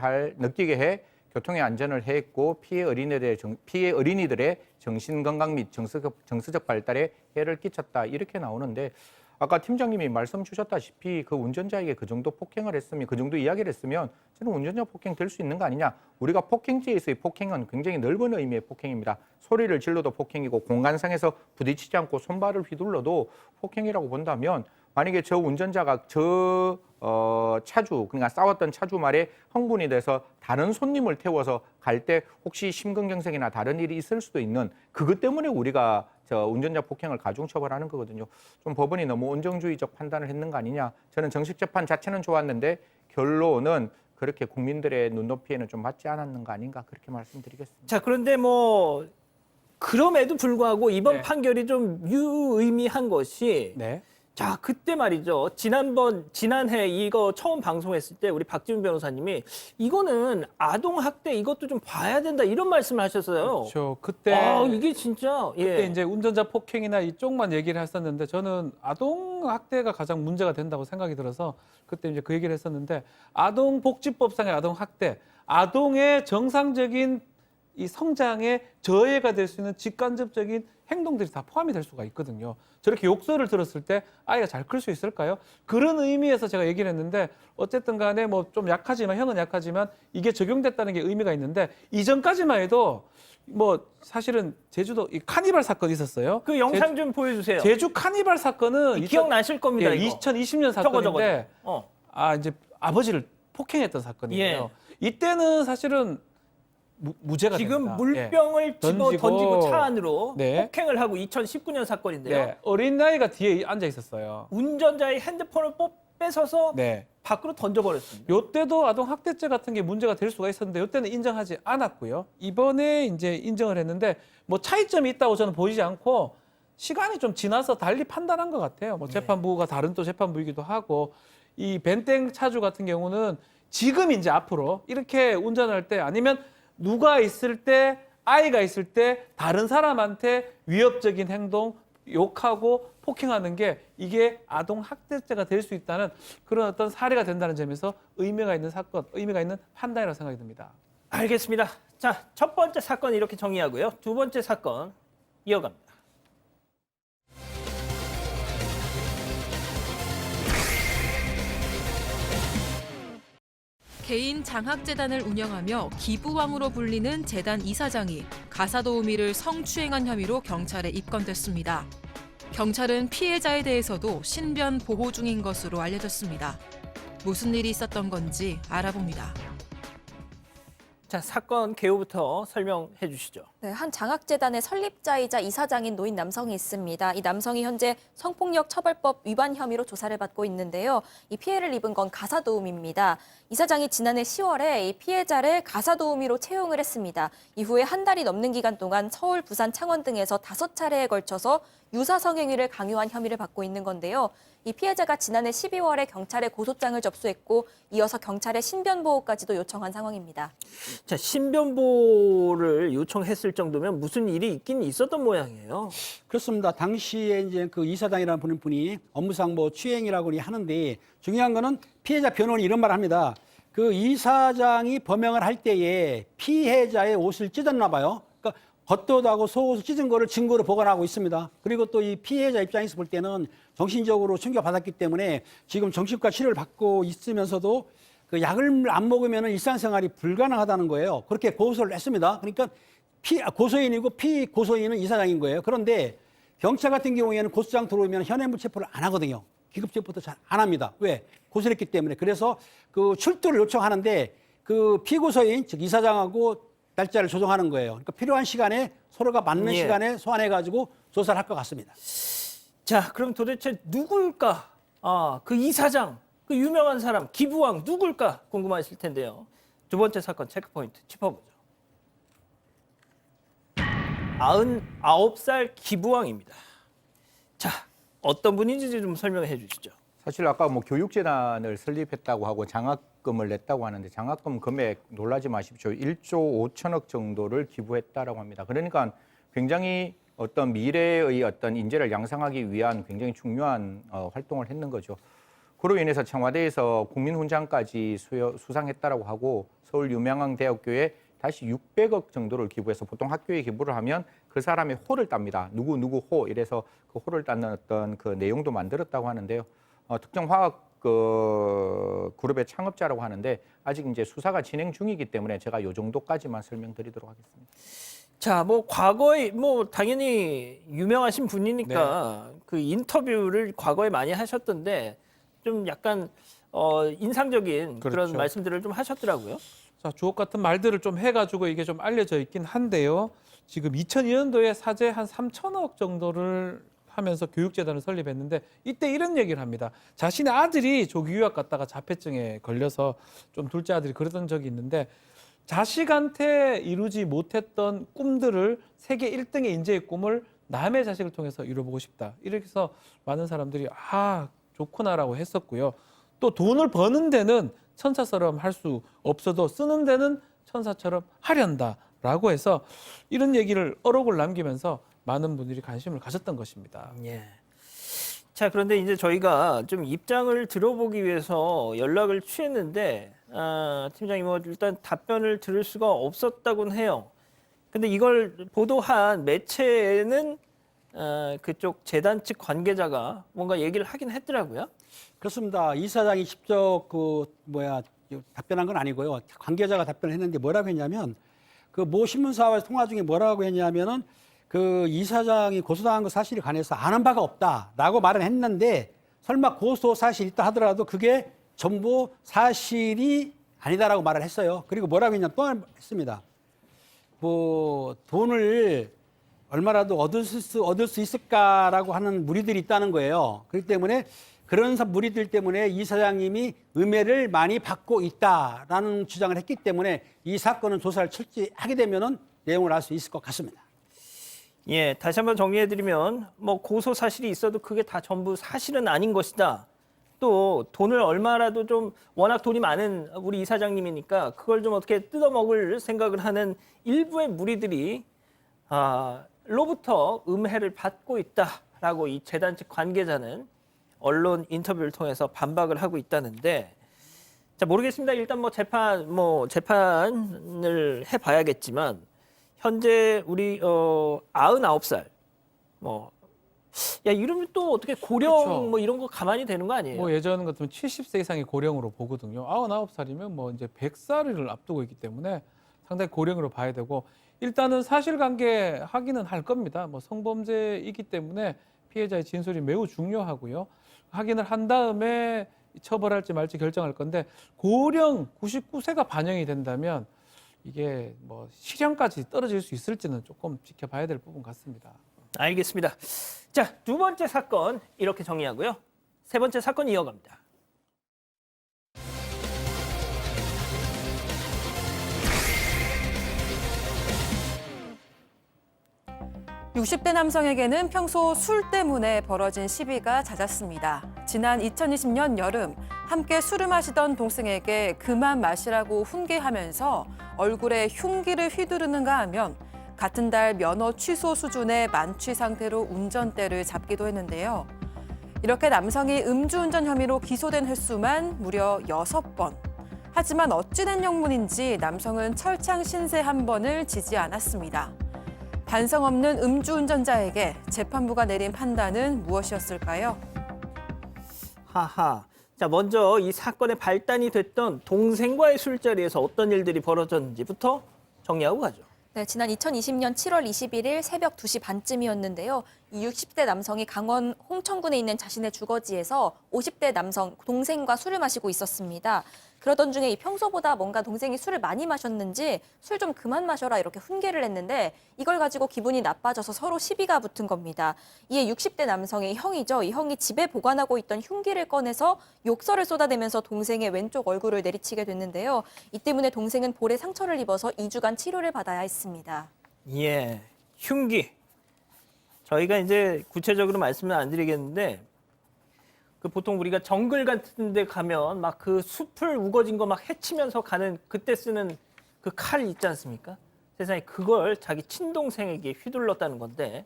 해 교통의 안전을 해했고 피해 어린이들의 정신 건강 및 정서적 발달에 해를 끼쳤다 이렇게 나오는데 아까 팀장님이 말씀 주셨다시피 그 운전자에게 그 정도 폭행을 했으면 그 정도 이야기를 했으면 저는 운전자 폭행 될 수 있는 거 아니냐. 우리가 폭행죄에서의 폭행은 굉장히 넓은 의미의 폭행입니다. 소리를 질러도 폭행이고 공간상에서 부딪히지 않고 손발을 휘둘러도 폭행이라고 본다면 만약에 저 운전자가 차주, 그러니까 싸웠던 차주 말에 흥분이 돼서 다른 손님을 태워서 갈 때 혹시 심근경색이나 다른 일이 있을 수도 있는 그것 때문에 우리가 저 운전자 폭행을 가중처벌하는 거거든요. 좀 법원이 너무 온정주의적 판단을 했는 거 아니냐. 저는 정식 재판 자체는 좋았는데 결론은 그렇게 국민들의 눈높이에는 좀 맞지 않았는 거 아닌가 그렇게 말씀드리겠습니다. 자, 그런데 그럼에도 불구하고 이번 판결이 좀 유의미한 것이 네. 자, 그때 말이죠. 지난해 이거 처음 방송했을 때 우리 박지훈 변호사님이 이거는 아동학대 이것도 좀 봐야 된다 이런 말씀을 하셨어요. 그렇죠. 그때 이게 진짜 그때 이제 운전자 폭행이나 이쪽만 얘기를 했었는데 저는 아동학대가 가장 문제가 된다고 생각이 들어서 그때 이제 그 얘기를 했었는데 아동복지법상의 아동학대, 아동의 정상적인 이 성장에 저해가 될 수 있는 직간접적인 행동들이 다 포함이 될 수가 있거든요. 저렇게 욕설을 들었을 때 아이가 잘 클 수 있을까요? 그런 의미에서 제가 얘기를 했는데 어쨌든 간에 좀 약하지만 형은 약하지만 이게 적용됐다는 게 의미가 있는데 이전까지만 해도 사실은 제주도 이 카니발 사건이 있었어요. 그 영상 좀 보여주세요. 제주 카니발 사건은 기억나실 겁니다. 이거. 2020년 사건인데 이제 아버지를 폭행했던 사건이에요. 예. 이때는 사실은 무죄가 지금 됩니다. 물병을 던지고 차 안으로 네. 폭행을 하고 2019년 사건인데요. 네. 어린 나이가 뒤에 앉아 있었어요. 운전자의 핸드폰을 뺏어서 네. 밖으로 던져버렸습니다. 요때도 아동학대죄 같은 게 문제가 될 수가 있었는데 요때는 인정하지 않았고요. 이번에 이제 인정을 했는데 차이점이 있다고 저는 보이지 않고 시간이 좀 지나서 달리 판단한 것 같아요. 재판부가 다른 또 재판부이기도 하고 이 벤땡 차주 같은 경우는 지금 이제 앞으로 이렇게 운전할 때 아니면 누가 있을 때 아이가 있을 때 다른 사람한테 위협적인 행동, 욕하고 폭행하는 게 이게 아동학대죄가 될 수 있다는 그런 어떤 사례가 된다는 점에서 의미가 있는 사건, 의미가 있는 판단이라고 생각이 듭니다. 알겠습니다. 자, 첫 번째 사건 이렇게 정리하고요. 두 번째 사건 이어갑니다. 개인 장학재단을 운영하며 기부왕으로 불리는 재단 이사장이 가사도우미를 성추행한 혐의로 경찰에 입건됐습니다. 경찰은 피해자에 대해서도 신변 보호 중인 것으로 알려졌습니다. 무슨 일이 있었던 건지 알아봅니다. 자, 사건 개요부터 설명해 주시죠. 네, 한 장학재단의 설립자이자 이사장인 노인 남성이 있습니다. 이 남성이 현재 성폭력 처벌법 위반 혐의로 조사를 받고 있는데요. 이 피해를 입은 건 가사도우미입니다. 이사장이 지난해 10월에 이 피해자를 가사도우미로 채용을 했습니다. 이후에 한 달이 넘는 기간 동안 서울, 부산, 창원 등에서 5차례에 걸쳐서 유사 성행위를 강요한 혐의를 받고 있는 건데요. 이 피해자가 지난해 12월에 경찰에 고소장을 접수했고 이어서 경찰에 신변보호까지도 요청한 상황입니다. 자, 신변보호를 요청했을 정도면 무슨 일이 있긴 있었던 모양이에요. 그렇습니다. 당시에 이제 그 이사장이라는 분이 업무상 뭐 추행이라고 하는데 중요한 거는 피해자 변호인이 이런 말을 합니다. 그 이사장이 범행을 할 때에 피해자의 옷을 찢었나 봐요. 그러니까 겉옷하고 속옷을 찢은 거를 증거로 보관하고 있습니다. 그리고 또 이 피해자 입장에서 볼 때는 정신적으로 충격받았기 때문에 지금 정신과 치료를 받고 있으면서도 그 약을 안 먹으면 일상생활이 불가능하다는 거예요. 그렇게 고소를 했습니다. 그러니까 고소인이고 피고소인은 이사장인 거예요. 그런데 경찰 같은 경우에는 고소장 들어오면 현행범 체포를 안 하거든요. 기급체포도 잘 안 합니다. 왜? 고소를 했기 때문에. 그래서 그 출두를 요청하는데 그 피고소인, 즉 이사장하고 날짜를 조정하는 거예요. 그러니까 필요한 시간에 서로가 맞는 예. 시간에 소환해가지고 조사를 할 것 같습니다. 자, 그럼 도대체 누굴까? 아, 그 이사장, 그 유명한 사람, 기부왕 누굴까 궁금하실 텐데요. 두 번째 사건 체크포인트 짚어보죠. 99살 기부왕입니다. 자, 어떤 분인지 좀 설명해 주시죠. 사실 아까 뭐 교육재단을 설립했다고 하고 장학금을 냈다고 하는데 장학금 금액 놀라지 마십시오. 1조 5천억 정도를 기부했다라고 합니다. 그러니까 굉장히 어떤 미래의 어떤 인재를 양성하기 위한 굉장히 중요한 활동을 했는 거죠. 그로 인해서 청와대에서 국민훈장까지 수상했다라고 하고 서울 유명한대학교에 다시 600억 정도를 기부해서 보통 학교에 기부를 하면 그 사람의 호를 땁니다. 누구 호 이래서 그 호를 따는 어떤 그 내용도 만들었다고 하는데요. 특정 화학 그룹의 창업자라고 하는데 아직 이제 수사가 진행 중이기 때문에 제가 이 정도까지만 설명드리도록 하겠습니다. 자, 뭐 과거에 뭐 당연히 유명하신 분이니까 그 인터뷰를 과거에 많이 하셨던데 좀 약간 인상적인 그런 그렇죠. 말씀들을 좀 하셨더라고요. 자, 주옥 같은 말들을 좀 해가지고 이게 좀 알려져 있긴 한데요. 지금 2002년도에 사재 한 3천억 정도를 하면서 교육재단을 설립했는데 이때 이런 얘기를 합니다. 자신의 아들이 조기 유학 갔다가 자폐증에 걸려서 좀 둘째 아들이 그러던 적이 있는데 자식한테 이루지 못했던 꿈들을 세계 1등의 인재의 꿈을 남의 자식을 통해서 이뤄보고 싶다. 이렇게 해서 많은 사람들이 좋구나라고 했었고요. 또 돈을 버는 데는 천사처럼 할 수 없어도 쓰는 데는 천사처럼 하련다라고 해서 이런 얘기를 어록을 남기면서 많은 분들이 관심을 가졌던 것입니다. 예. 자, 그런데 이제 저희가 좀 입장을 들어보기 위해서 연락을 취했는데 팀장님 뭐 일단 답변을 들을 수가 없었다고는 해요. 근데 이걸 보도한 매체에는 그쪽 재단 측 관계자가 뭔가 얘기를 하긴 했더라고요. 그렇습니다. 이사장이 직접 답변한 건 아니고요. 관계자가 답변을 했는데 뭐라고 했냐면 그 모 신문사와 통화 중에 뭐라고 했냐면은 그 이사장이 고소당한 것 사실에 관해서 아는 바가 없다라고 말은 했는데 설마 고소 사실이 있다 하더라도 그게 전부 사실이 아니다라고 말을 했어요. 그리고 뭐라고 했냐면 또 했습니다. 뭐 돈을 얼마라도 얻을 수 있을까라고 하는 무리들이 있다는 거예요. 그렇기 때문에 그런 무리들 때문에 이 사장님이 음해를 많이 받고 있다라는 주장을 했기 때문에 이 사건은 조사를 철저히 하게 되면은 내용을 알 수 있을 것 같습니다. 예, 다시 한번 정리해드리면 뭐 고소 사실이 있어도 그게 다 전부 사실은 아닌 것이다. 또 돈을 얼마라도 좀 워낙 돈이 많은 우리 이사장님이니까 그걸 좀 어떻게 뜯어먹을 생각을 하는 일부의 무리들이 로부터 음해를 받고 있다라고 이 재단 측 관계자는 언론 인터뷰를 통해서 반박을 하고 있다는데, 자, 모르겠습니다. 일단 재판을 해봐야겠지만 현재 우리 99살 이러면 또 어떻게 고령 그렇죠. 뭐 이런 거 가만히 되는 거 아니에요? 뭐 예전 같으면 70세 이상이 고령으로 보거든요. 99살이면 뭐 이제 100살을 앞두고 있기 때문에 상당히 고령으로 봐야 되고 일단은 사실관계 확인은 할 겁니다. 뭐 성범죄이기 때문에 피해자의 진술이 매우 중요하고요. 확인을 한 다음에 처벌할지 말지 결정할 건데 고령 99세가 반영이 된다면 이게 뭐 실형까지 떨어질 수 있을지는 조금 지켜봐야 될 부분 같습니다. 알겠습니다. 자, 두 번째 사건 이렇게 정리하고요. 세 번째 사건 이어갑니다. 60대 남성에게는 평소 술 때문에 벌어진 시비가 잦았습니다. 지난 2020년 여름 함께 술을 마시던 동생에게 그만 마시라고 훈계하면서 얼굴에 흉기를 휘두르는가 하면 같은 달 면허 취소 수준의 만취 상태로 운전대를 잡기도 했는데요. 이렇게 남성이 음주운전 혐의로 기소된 횟수만 무려 6번. 하지만 어찌된 영문인지 남성은 철창 신세 한 번을 지지 않았습니다. 반성 없는 음주운전자에게 재판부가 내린 판단은 무엇이었을까요? 하하. 자, 먼저 이 사건의 발단이 됐던 동생과의 술자리에서 어떤 일들이 벌어졌는지부터 정리하고 가죠. 네, 지난 2020년 7월 21일 새벽 2시 반쯤이었는데요. 이 60대 남성이 강원 홍천군에 있는 자신의 주거지에서 50대 남성 동생과 술을 마시고 있었습니다. 그러던 중에 이 평소보다 뭔가 동생이 술을 많이 마셨는지 술 좀 그만 마셔라 이렇게 훈계를 했는데 이걸 가지고 기분이 나빠져서 서로 시비가 붙은 겁니다. 이에 60대 남성의 형이죠. 이 형이 집에 보관하고 있던 흉기를 꺼내서 욕설을 쏟아내면서 동생의 왼쪽 얼굴을 내리치게 됐는데요. 이 때문에 동생은 볼에 상처를 입어서 2주간 치료를 받아야 했습니다. 예, 흉기. 저희가 이제 구체적으로 말씀을 안 드리겠는데 그 보통 우리가 정글 같은 데 가면 막 그 숲을 우거진 거 막 헤치면서 가는 그때 쓰는 그 칼 있지 않습니까? 세상에 그걸 자기 친동생에게 휘둘렀다는 건데.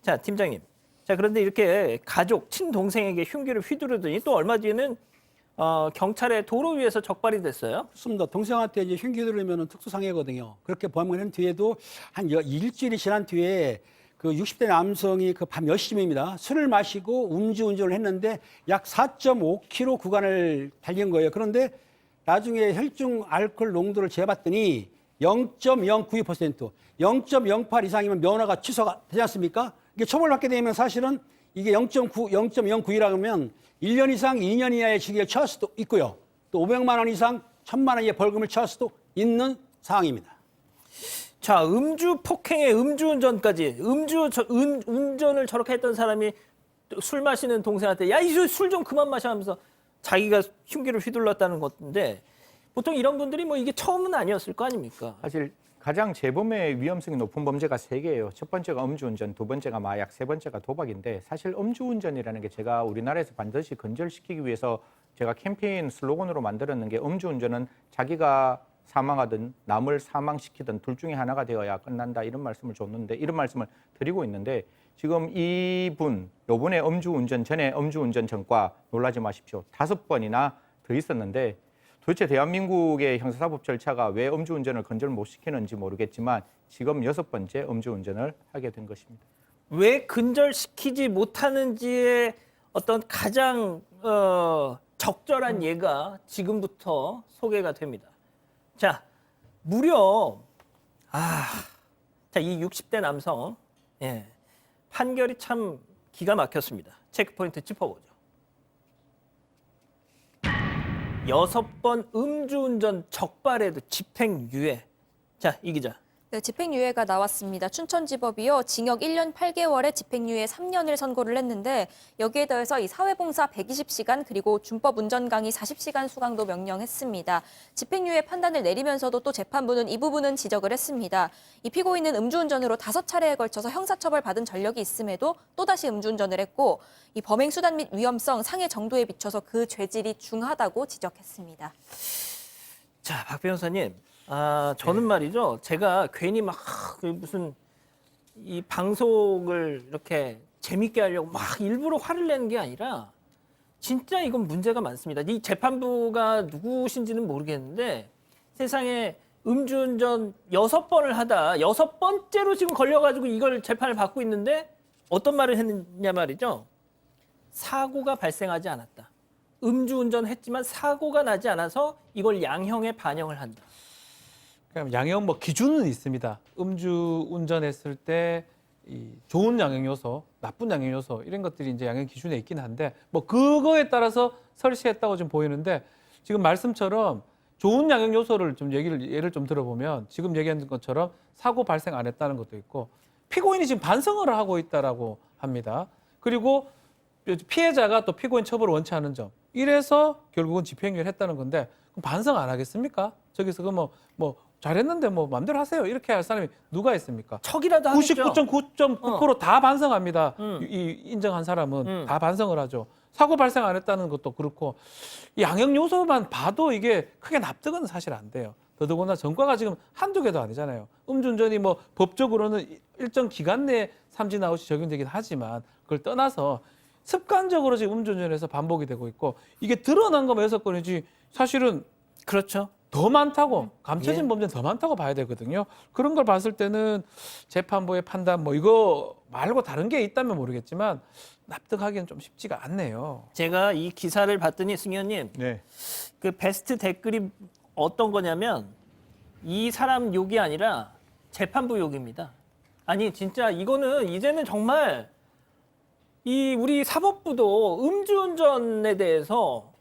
자, 팀장님. 자, 그런데 이렇게 가족, 친동생에게 흉기를 휘두르더니 또 얼마 뒤에는 경찰에 도로 위에서 적발이 됐어요. 그렇습니다. 동생한테 이제 흉기 들으면 특수상해거든요. 그렇게 범행한 뒤에도 한 일주일이 지난 뒤에 그 60대 남성이 그 밤 10시입니다. 술을 마시고 음주운전을 했는데 약 4.5km 구간을 달린 거예요. 그런데 나중에 혈중 알코올 농도를 재봤더니 0.092%, 0.08 이상이면 면허가 취소가 되지 않습니까? 이게 처벌받게 되면 사실은 이게 0.09이라고 하면 1년 이상 2년 이하의 징역을 처할 수도 있고요. 또 500만 원 이상 1000만 원 이하의 벌금을 처할 수도 있는 상황입니다. 자, 음주 폭행에 음주운전까지 운전을 저렇게 했던 사람이 술 마시는 동생한테 야, 이 술 좀 그만 마셔 하면서 자기가 흉기를 휘둘렀다는 건데 보통 이런 분들이 뭐 이게 처음은 아니었을 거 아닙니까? 사실 가장 재범의 위험성이 높은 범죄가 3개예요. 첫 번째가 음주운전, 두 번째가 마약, 세 번째가 도박인데 사실 음주운전이라는 게 제가 우리나라에서 반드시 근절시키기 위해서 제가 캠페인 슬로건으로 만들었는 게 음주운전은 자기가 사망하든 남을 사망시키든 둘 중에 하나가 되어야 끝난다 이런 말씀을 줬는데 이런 말씀을 드리고 있는데 지금 이분 요번에 음주운전 전에 음주운전 전과 놀라지 마십시오. 5번이나 더 있었는데 도대체 대한민국의 형사사법 절차가 왜 음주운전을 근절 못 시키는지 모르겠지만 지금 6번째 음주운전을 하게 된 것입니다. 왜 근절시키지 못하는지의 어떤 가장 적절한 예가 지금부터 소개가 됩니다. 자, 무려 이 60대 남성 판결이 참 기가 막혔습니다. 체크포인트 짚어보죠. 6번 음주운전 적발에도 집행유예. 자, 이 기자. 네, 집행유예가 나왔습니다. 춘천지법이요. 징역 1년 8개월에 집행유예 3년을 선고를 했는데 여기에 더해서 이 사회봉사 120시간 그리고 준법 운전 강의 40시간 수강도 명령했습니다. 집행유예 판단을 내리면서도 또 재판부는 이 부분은 지적을 했습니다. 이 피고인은 음주운전으로 5차례에 걸쳐서 형사처벌 받은 전력이 있음에도 또다시 음주운전을 했고 이 범행 수단 및 위험성, 상해 정도에 비춰서 그 죄질이 중하다고 지적했습니다. 자, 박 변호사님. 저는 말이죠. 제가 괜히 막 무슨 이 방송을 이렇게 재밌게 하려고 막 일부러 화를 내는 게 아니라 진짜 이건 문제가 많습니다. 이 재판부가 누구신지는 모르겠는데 세상에 음주운전 6번을 하다 6번째로 지금 걸려가지고 이걸 재판을 받고 있는데 어떤 말을 했느냐 말이죠. 사고가 발생하지 않았다. 음주운전 했지만 사고가 나지 않아서 이걸 양형에 반영을 한다. 그럼 양형 뭐 기준은 있습니다. 음주 운전했을 때 이 좋은 양형 요소, 나쁜 양형 요소 이런 것들이 이제 양형 기준에 있긴 한데 뭐 그거에 따라서 설치했다고 지금 보이는데 지금 말씀처럼 좋은 양형 요소를 좀 예를 좀 들어보면 지금 얘기한 것처럼 사고 발생 안 했다는 것도 있고 피고인이 지금 반성을 하고 있다라고 합니다. 그리고 피해자가 또 피고인 처벌을 원치 않은 점. 이래서 결국은 집행유예를 했다는 건데 그럼 반성 안 하겠습니까? 저기서 그 뭐 잘했는데 뭐 마음대로 하세요. 이렇게 할 사람이 누가 있습니까? 척이라도 하겠죠. 99.9% 다 반성합니다. 이 인정한 사람은 다 반성을 하죠. 사고 발생 안 했다는 것도 그렇고 이 양형 요소만 봐도 이게 크게 납득은 사실 안 돼요. 더더구나 전과가 지금 한두 개도 아니잖아요. 음주운전이 뭐 법적으로는 일정 기간 내에 삼진 아웃이 적용되긴 하지만 그걸 떠나서 습관적으로 지금 음주운전에서 반복이 되고 있고 이게 드러난 거만 6건이지 사실은 그렇죠. 더 많다고 감춰진 예. 범죄는 더 많다고 봐야 되거든요. 그런 걸 봤을 때는 재판부의 판단 뭐 이거 말고 다른 게 있다면 모르겠지만 납득하기는 좀 쉽지가 않네요. 제가 이 기사를 봤더니 승현님 네. 그 베스트 댓글이 어떤 거냐면 이 사람 욕이 아니라 재판부 욕입니다. 아니 진짜 이거는 이제는 정말 이 우리 사법부도 음주운전에 대해서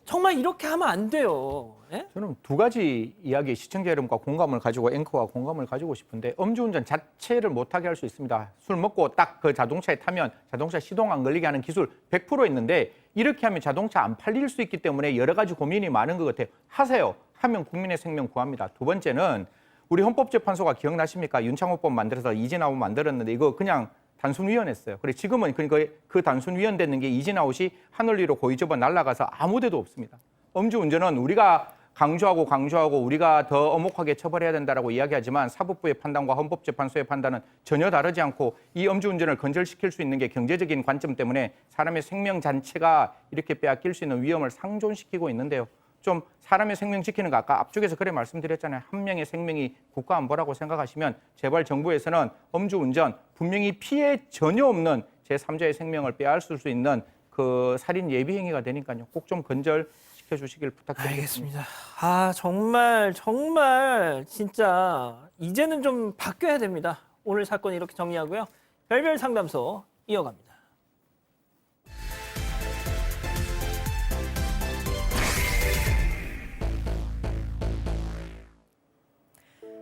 정말 이렇게 하면 안 돼요. 예? 저는 두 가지 이야기 시청자 여러분과 공감을 가지고 앵커와 공감을 가지고 싶은데 음주운전 자체를 못하게 할 수 있습니다. 술 먹고 딱 그 자동차에 타면 자동차 시동 안 걸리게 하는 기술 100% 있는데 이렇게 하면 자동차 안 팔릴 수 있기 때문에 여러 가지 고민이 많은 것 같아요. 하세요. 하면 국민의 생명 구합니다. 두 번째는 우리 헌법재판소가 기억나십니까? 윤창호법 만들어서 이진아웃 만들었는데 이거 그냥 단순위원했어요. 그래 지금은 그러니까 그 단순위원 되는 게 이진아웃이 하늘 위로 고이 접어 날아가서 아무 데도 없습니다. 음주운전은 우리가 강조하고 우리가 더 엄혹하게 처벌해야 된다라고 이야기하지만 사법부의 판단과 헌법재판소의 판단은 전혀 다르지 않고 이 음주운전을 근절시킬 수 있는 게 경제적인 관점 때문에 사람의 생명 자체가 이렇게 빼앗길 수 있는 위험을 상존시키고 있는데요. 좀 사람의 생명 지키는 거 아까 앞쪽에서 그래 말씀드렸잖아요. 한 명의 생명이 국가 안보라고 생각하시면 제발 정부에서는 음주운전 분명히 피해 전혀 없는 제3자의 생명을 빼앗을 수 있는 그 살인 예비 행위가 되니까요. 꼭 좀 건절시켜 주시길 부탁드리겠습니다. 알겠습니다. 아 정말 진짜 이제는 좀 바뀌어야 됩니다. 오늘 사건 이렇게 정리하고요. 별별 상담소 이어갑니다.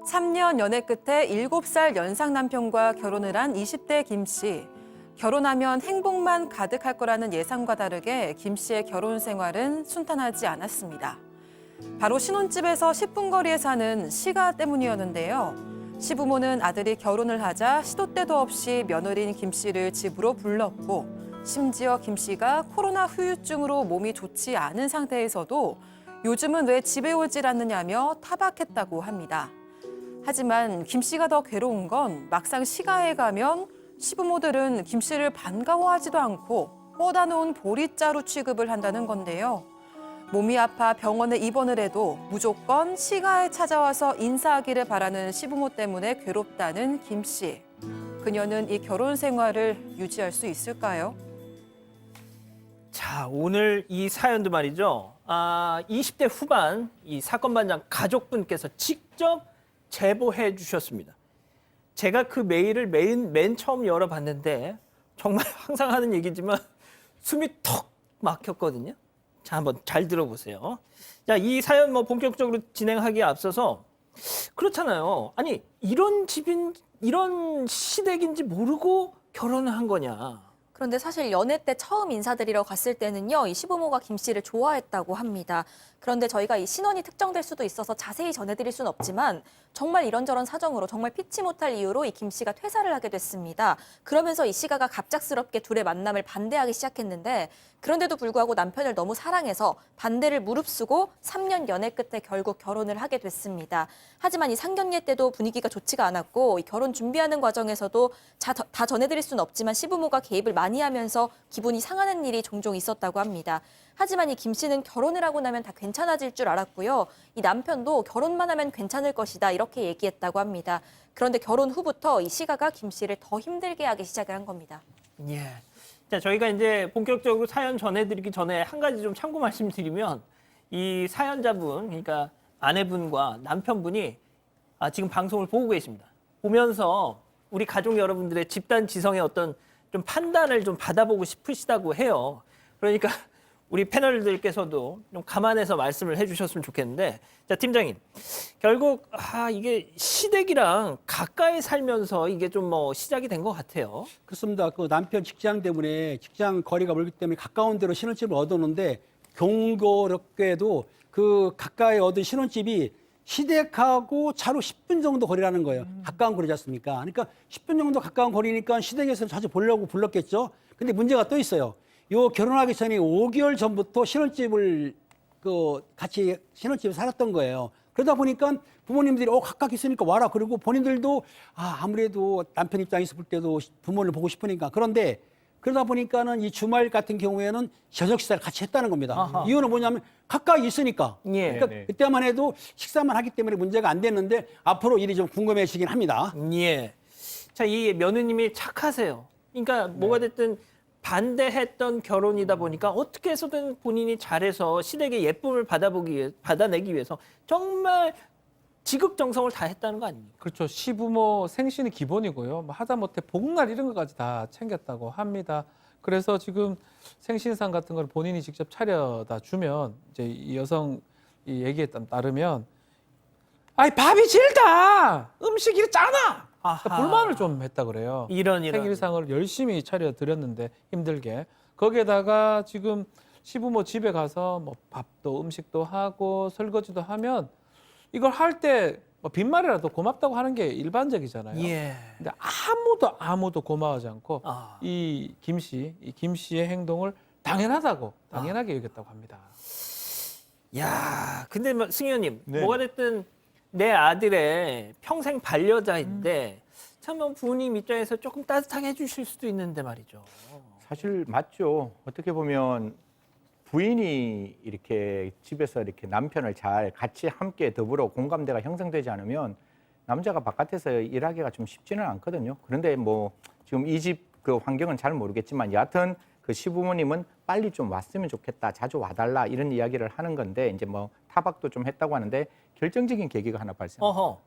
삼 년 연애 끝에 7살 연상 남편과 결혼을 한 20대 김 씨. 결혼하면 행복만 가득할 거라는 예상과 다르게 김 씨의 결혼 생활은 순탄하지 않았습니다. 바로 신혼집에서 10분 거리에 사는 시가 때문이었는데요. 시부모는 아들이 결혼을 하자 시도 때도 없이 며느리인 김 씨를 집으로 불렀고 심지어 김 씨가 코로나 후유증으로 몸이 좋지 않은 상태에서도 요즘은 왜 집에 오질 않느냐며 타박했다고 합니다. 하지만 김 씨가 더 괴로운 건 막상 시가에 가면 시부모들은 김 씨를 반가워하지도 않고 뻗어 놓은 보리자루 취급을 한다는 건데요. 몸이 아파 병원에 입원을 해도 무조건 시가에 찾아와서 인사하기를 바라는 시부모 때문에 괴롭다는 김 씨. 그녀는 이 결혼 생활을 유지할 수 있을까요? 자, 오늘 이 사연도 말이죠. 20대 후반 이 사건 반장 가족분께서 직접 제보해 주셨습니다. 제가 그 메일을 맨 처음 열어봤는데 정말 항상 하는 얘기지만 숨이 턱 막혔거든요. 자, 한번 잘 들어보세요. 자, 이 사연 뭐 본격적으로 진행하기에 앞서서 그렇잖아요. 아니, 이런 시댁인지 모르고 결혼을 한 거냐. 그런데 사실 연애 때 처음 인사드리러 갔을 때는요, 이 시부모가 김 씨를 좋아했다고 합니다. 그런데 저희가 이 신원이 특정될 수도 있어서 자세히 전해드릴 수는 없지만 정말 이런저런 사정으로 정말 피치 못할 이유로 이 김 씨가 퇴사를 하게 됐습니다. 그러면서 이 시가가 갑작스럽게 둘의 만남을 반대하기 시작했는데 그런데도 불구하고 남편을 너무 사랑해서 반대를 무릅쓰고 3년 연애 끝에 결국 결혼을 하게 됐습니다. 하지만 이 상견례 때도 분위기가 좋지가 않았고 이 결혼 준비하는 과정에서도 다 전해드릴 수는 없지만 시부모가 개입을 많이 하면서 기분이 상하는 일이 종종 있었다고 합니다. 하지만 이 김 씨는 결혼을 하고 나면 다 괜찮아질 줄 알았고요. 이 남편도 결혼만 하면 괜찮을 것이다 이렇게 얘기했다고 합니다. 그런데 결혼 후부터 이 시가가 김 씨를 더 힘들게 하기 시작을 한 겁니다. 예. 자, 저희가 이제 본격적으로 사연 전해드리기 전에 한 가지 좀 참고 말씀드리면 이 사연자분, 그러니까 아내분과 남편분이 지금 방송을 보고 계십니다. 보면서 우리 가족 여러분들의 집단 지성의 어떤 좀 판단을 좀 받아보고 싶으시다고 해요. 그러니까 우리 패널들께서도 좀 감안해서 말씀을 해주셨으면 좋겠는데, 자 팀장님, 결국 이게 시댁이랑 가까이 살면서 이게 좀 뭐 시작이 된 것 같아요. 그렇습니다. 그 남편 직장 때문에 직장 거리가 멀기 때문에 가까운 데로 신혼집을 얻었는데 경고롭게도 그 가까이 얻은 신혼집이 시댁하고 차로 10분 정도 거리라는 거예요. 가까운 거리지 않습니까? 그러니까 10분 정도 가까운 거리니까 시댁에서 자주 보려고 불렀겠죠. 근데 문제가 또 있어요. 요 결혼하기 전에 5개월 전부터 신혼집을 같이 신혼집에 살았던 거예요. 그러다 보니까 부모님들이 가깝게 있으니까 와라. 그리고 본인들도 아무래도 남편 입장에서 볼 때도 부모를 보고 싶으니까. 그런데 그러다 보니까는 이 주말 같은 경우에는 저녁 식사를 같이 했다는 겁니다. 아하. 이유는 뭐냐면 가까이 있으니까. 예. 그러니까 네. 그때만 해도 식사만 하기 때문에 문제가 안 됐는데 앞으로 일이 좀 궁금해지긴 합니다. 예. 자, 이 며느님이 착하세요. 그러니까 뭐가 됐든 반대했던 결혼이다 보니까 어떻게 해서든 본인이 잘해서 시댁의 예쁨을 받아내기 위해서 정말 지극정성을 다했다는 거 아닙니까? 그렇죠. 시부모 생신이 기본이고요. 뭐 하다못해 복날 이런 것까지 다 챙겼다고 합니다. 그래서 지금 생신상 같은 걸 본인이 직접 차려다 주면 이제 이 여성 이 얘기에 따르면 밥이 질다. 음식이 짜나. 그러니까 불만을 좀 했다 그래요. 이런. 생일상을 열심히 차려드렸는데 힘들게. 거기에다가 지금 시부모 집에 가서 뭐 밥도 음식도 하고 설거지도 하면 이걸 할 때 빈말이라도 고맙다고 하는 게 일반적이잖아요. 예. 근데 아무도 고마워하지 않고 이 김 씨의 행동을 당연하게 여겼다고 합니다. 야, 근데 승 의원님, 네. 뭐가 됐든 내 아들의 평생 반려자인데 참 부모님 입장에서 조금 따뜻하게 해주실 수도 있는데 말이죠. 사실 맞죠. 어떻게 보면 부인이 이렇게 집에서 이렇게 남편을 잘 같이 함께 더불어 공감대가 형성되지 않으면 남자가 바깥에서 일하기가 좀 쉽지는 않거든요. 그런데 뭐 지금 이 집 그 환경은 잘 모르겠지만 여하튼 그 시부모님은 빨리 좀 왔으면 좋겠다, 자주 와달라 이런 이야기를 하는 건데 이제 뭐 타박도 좀 했다고 하는데 결정적인 계기가 하나 발생합니다.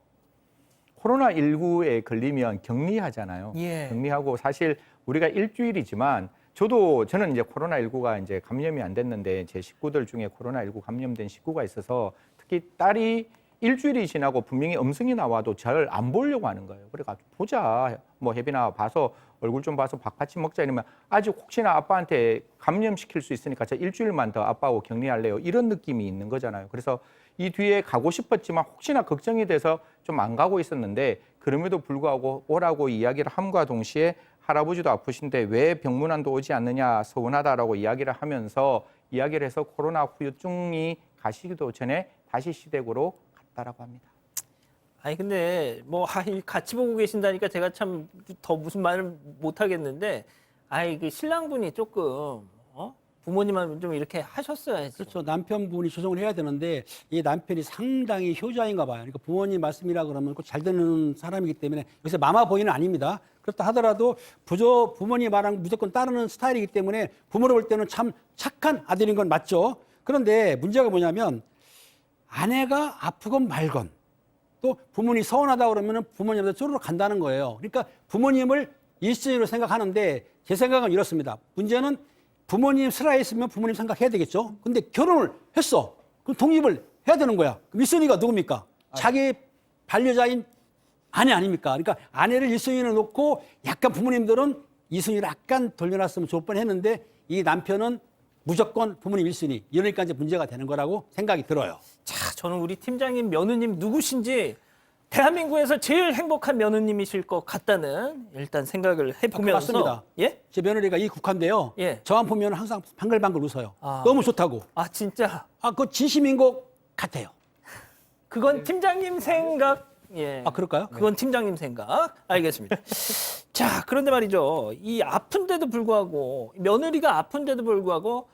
코로나19에 걸리면 격리하잖아요. 예. 격리하고 사실 우리가 일주일이지만 저는 이제 코로나19가 이제 감염이 안 됐는데 제 식구들 중에 코로나19 감염된 식구가 있어서 특히 딸이 일주일이 지나고 분명히 음성이 나와도 잘 안 보려고 하는 거예요. 그래가지고 보자. 뭐 혜빈아 봐서 얼굴 좀 봐서 밥 같이 먹자 이러면 아직 혹시나 아빠한테 감염시킬 수 있으니까 저 일주일만 더 아빠하고 격리할래요. 이런 느낌이 있는 거잖아요. 그래서 이 뒤에 가고 싶었지만 혹시나 걱정이 돼서 좀 안 가고 있었는데 그럼에도 불구하고 오라고 이야기를 함과 동시에 할아버지도 아프신데 왜 병문안도 오지 않느냐 서운하다라고 이야기를 하면서 이야기를 해서 코로나 후유증이 가시기도 전에 다시 시댁으로 갔다라고 합니다. 아니 근데 뭐 같이 보고 계신다니까 제가 참 더 무슨 말을 못 하겠는데 그 신랑분이 조금 부모님은 좀 이렇게 하셨어야지. 그렇죠. 남편분이 조정을 해야 되는데 이 남편이 상당히 효자인가 봐요. 그러니까 부모님 말씀이라 그러면 꼭 잘 듣는 사람이기 때문에 요새 마마보이는 아닙니다. 그렇다 하더라도 부모님 말은 무조건 따르는 스타일이기 때문에 부모로 볼 때는 참 착한 아들인 건 맞죠. 그런데 문제가 뭐냐면 아내가 아프건 말건 또 부모님이 서운하다 그러면 부모님한테 쪼르르 간다는 거예요. 그러니까 부모님을 일순위로 생각하는데 제 생각은 이렇습니다. 문제는 부모님 슬하에 있으면 부모님 생각해야 되겠죠. 근데 결혼을 했어. 그럼 독립을 해야 되는 거야. 그럼 1순위가 누굽니까? 자기 반려자인 아내 아닙니까? 그러니까 아내를 1순위로 놓고 약간 부모님들은 2순위를 약간 돌려놨으면 좋을 뻔했는데 이 남편은 무조건 부모님 1순위. 이러니까 이제 문제가 되는 거라고 생각이 들어요. 자, 저는 우리 팀장님 며느님 누구신지 대한민국에서 제일 행복한 며느님이실 것 같다는 일단 생각을 해보면서 맞습니다. 예? 제 며느리가 이 국화인데요. 예. 저만 보면 항상 방글방글 웃어요. 너무 좋다고. 진짜 그거 진심인 것 같아요. 그건 팀장님 생각. 예. 그럴까요? 그건 팀장님 생각. 알겠습니다. 자, 그런데 말이죠. 이 아픈데도 불구하고 며느리가 아픈데도 불구하고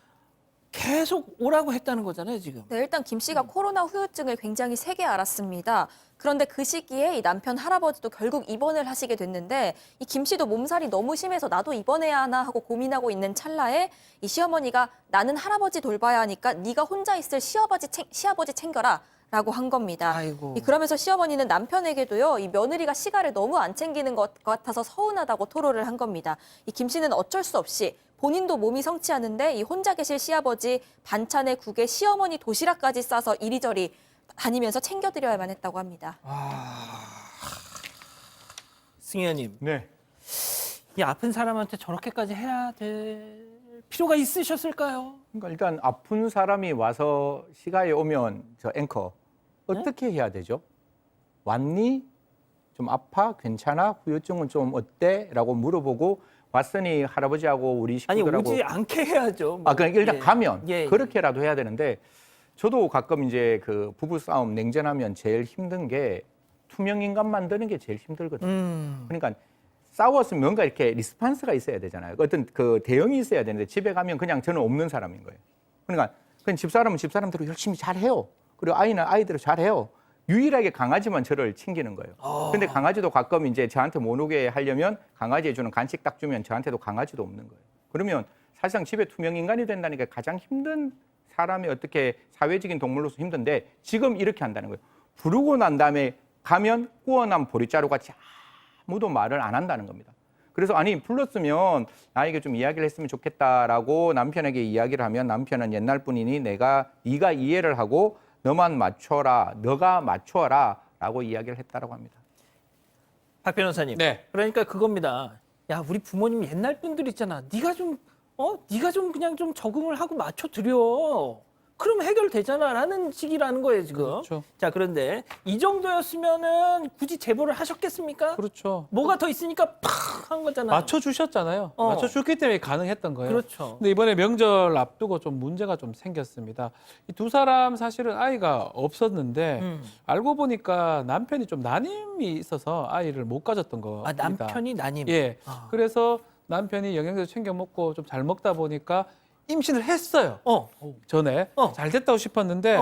계속 오라고 했다는 거잖아요, 지금. 네, 일단 김 씨가 코로나 후유증을 굉장히 세게 앓았습니다. 그런데 그 시기에 이 남편 할아버지도 결국 입원을 하시게 됐는데 이 김 씨도 몸살이 너무 심해서 나도 입원해야 하나 하고 고민하고 있는 찰나에 이 시어머니가 나는 할아버지 돌봐야 하니까 네가 혼자 있을 시아버지 챙겨라. 라고 한 겁니다. 아이고. 그러면서 시어머니는 남편에게도요, 이 며느리가 시가를 너무 안 챙기는 것 같아서 서운하다고 토로를 한 겁니다. 이 김 씨는 어쩔 수 없이 본인도 몸이 성취하는데 이 혼자 계실 시아버지 반찬에 국에 시어머니 도시락까지 싸서 이리저리 다니면서 챙겨드려야만 했다고 합니다. 승희님, 네. 이 아픈 사람한테 저렇게까지 해야 될 필요가 있으셨을까요? 그러니까 일단 아픈 사람이 와서 시가에 오면 저 앵커 어떻게 해야 되죠? 왔니? 좀 아파? 괜찮아? 후유증은 좀 어때? 라고 물어보고 왔으니 할아버지하고 우리 아니 식구들하고 오지 않게 해야죠. 뭐. 아 그러니까 일단 예. 가면 예, 예. 그렇게라도 해야 되는데 저도 가끔 이제 그 부부 싸움 냉전하면 제일 힘든 게 투명 인간 만드는 게 제일 힘들거든요. 그러니까 싸웠으면 뭔가 이렇게 리스판스가 있어야 되잖아요. 어떤 그 대응이 있어야 되는데 집에 가면 그냥 저는 없는 사람인 거예요. 그러니까 그냥 집사람은 집사람대로 열심히 잘해요. 그리고 아이는 아이대로 잘해요. 유일하게 강아지만 저를 챙기는 거예요. 근데 강아지도 가끔 이제 저한테 못 오게 하려면 강아지에 주는 간식 딱 주면 저한테도 강아지도 없는 거예요. 그러면 사실상 집에 투명 인간이 된다니까 가장 힘든 사람이 어떻게 사회적인 동물로서 힘든데 지금 이렇게 한다는 거예요. 부르고 난 다음에 가면 구워난 보리자루 같이 아무도 말을 안 한다는 겁니다. 그래서 아니 불렀으면 나에게 좀 이야기를 했으면 좋겠다라고 남편에게 이야기를 하면 남편은 옛날 분이니 네가 이해를 하고 너만 맞춰라, 너가 맞춰라라고 이야기를 했다라고 합니다. 박 변호사님. 네. 그러니까 그겁니다. 야, 우리 부모님 옛날 분들 있잖아. 네가 좀 그냥 좀 적응을 하고 맞춰 드려. 그럼 해결되잖아라는 식이라는 거예요, 지금. 그렇죠. 자, 그런데 이 정도였으면은 굳이 제보를 하셨겠습니까? 그렇죠. 뭐가 더 있으니까 팍 한 거잖아요. 맞춰주셨잖아요. 맞춰줬기 때문에 가능했던 거예요. 그렇죠. 근데 이번에 명절 앞두고 좀 문제가 좀 생겼습니다. 이 두 사람 사실은 아이가 없었는데 알고 보니까 남편이 좀 난임이 있어서 아이를 못 가졌던 겁니다. 남편이 난임. 예. 그래서 남편이 영양제 챙겨 먹고 좀 잘 먹다 보니까 임신을 했어요. 전에 잘 됐다고 싶었는데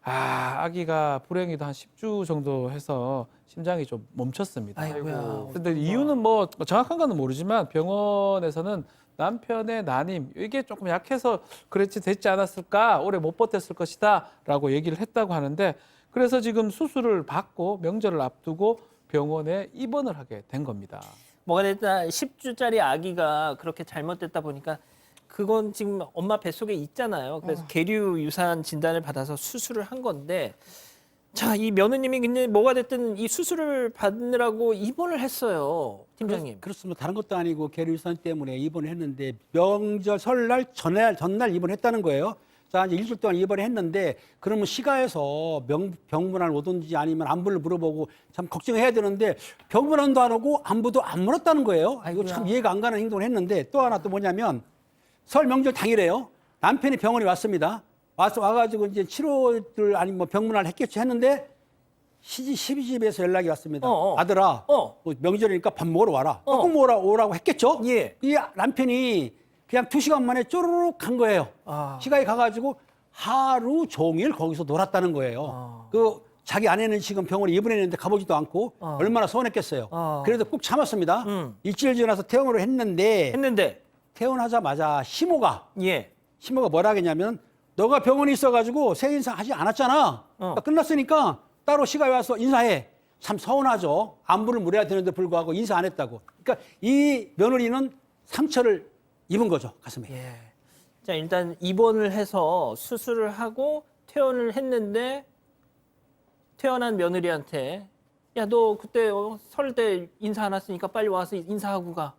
아기가 불행히도 한 10주 정도 해서 심장이 좀 멈췄습니다. 아이고야. 근데 이유는 뭐 정확한 건 모르지만 병원에서는 남편의 난임 이게 조금 약해서 그랬지 됐지 않았을까 오래 못 버텼을 것이다라고 얘기를 했다고 하는데 그래서 지금 수술을 받고 명절을 앞두고 병원에 입원을 하게 된 겁니다. 뭐가 됐다 10주짜리 아기가 그렇게 잘못됐다 보니까 그건 지금 엄마 뱃속에 있잖아요. 그래서 계류 유산 진단을 받아서 수술을 한 건데 자, 이 며느님이 근데 뭐가 됐든 이 수술을 받느라고 입원을 했어요. 팀장님. 그렇습니다. 다른 것도 아니고 계류유산 때문에 입원을 했는데 명절 설날 전날 입원했다는 거예요. 자, 이제 일주일 동안 입원을 했는데 그러면 시가에서 병문안 오든지 아니면 안부를 물어보고 참 걱정해야 되는데 병문안도 안 오고 안부도 안 물었다는 거예요. 이거 참 이해가 안 가는 행동을 했는데 또 하나 또 뭐냐면 설 명절 당일에요. 남편이 병원에 왔습니다. 와가지고 이제 치료를 아니 뭐 병문안을 했겠지 했는데 시집에서 연락이 왔습니다. 아들아, 뭐 명절이니까 밥 먹으러 와라. 꼭 오라고 했겠죠? 예. 이 남편이 그냥 2시간 만에 쪼르륵 간 거예요. 시가에 가가지고 하루 종일 거기서 놀았다는 거예요. 그 자기 아내는 지금 병원에 입원했는데 가보지도 않고 얼마나 서운했겠어요. 그래도 꼭 참았습니다. 일주일 지나서 퇴원을 했는데 퇴원하자마자 시모가 뭐라 하겠냐면 너가 병원에 있어가지고 새 인사 하지 않았잖아. 그러니까 끝났으니까 따로 시가에 와서 인사해. 참 서운하죠. 안부를 물어야 되는데 불구하고 인사 안 했다고. 그러니까 이 며느리는 상처를 입은 거죠, 가슴에. 예. 자, 일단 입원을 해서 수술을 하고 퇴원을 했는데 퇴원한 며느리한테 야, 너 그때 설 때 인사 안 왔으니까 빨리 와서 인사하고 가.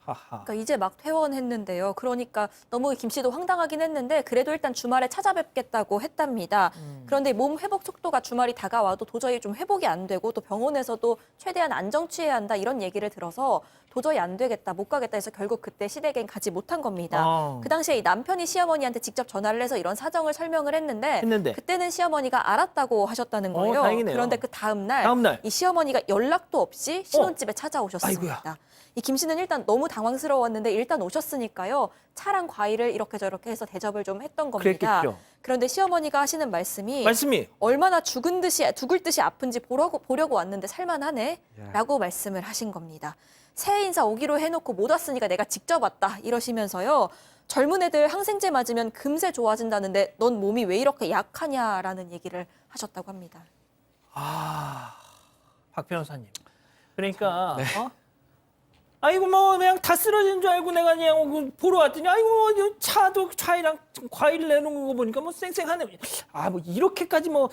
하하. 그러니까 이제 막 퇴원했는데요. 그러니까 너무 김 씨도 황당하긴 했는데 그래도 일단 주말에 찾아뵙겠다고 했답니다. 그런데 몸 회복 속도가 주말이 다가와도 도저히 좀 회복이 안 되고 또 병원에서도 최대한 안정 취해야 한다 이런 얘기를 들어서 도저히 안 되겠다, 못 가겠다 해서 결국 그때 시댁엔 가지 못한 겁니다. 그 당시에 이 남편이 시어머니한테 직접 전화를 해서 이런 사정을 설명을 했는데 그때는 시어머니가 알았다고 하셨다는 거예요. 다행이네요. 그런데 그 다음 날 이 시어머니가 연락도 없이 신혼집에 찾아오셨습니다. 아이고야. 이 김 씨는 일단 너무 당황스러웠는데 일단 오셨으니까요. 차랑 과일을 이렇게 저렇게 해서 대접을 좀 했던 겁니다. 그랬겠죠. 그런데 시어머니가 하시는 말씀이 얼마나 죽을 듯이 아픈지 보려고 왔는데 살만하네 라고 말씀을 하신 겁니다. 새해 인사 오기로 해놓고 못 왔으니까 내가 직접 왔다 이러시면서요. 젊은 애들 항생제 맞으면 금세 좋아진다는데 넌 몸이 왜 이렇게 약하냐라는 얘기를 하셨다고 합니다. 박 변호사님. 그러니까 아이고 뭐 그냥 다 쓰러진 줄 알고 내가 그냥 보러 왔더니 아이고 뭐 차도 차이랑 과일 내놓은 거 보니까 뭐 쌩쌩하네. 아 뭐 이렇게까지 뭐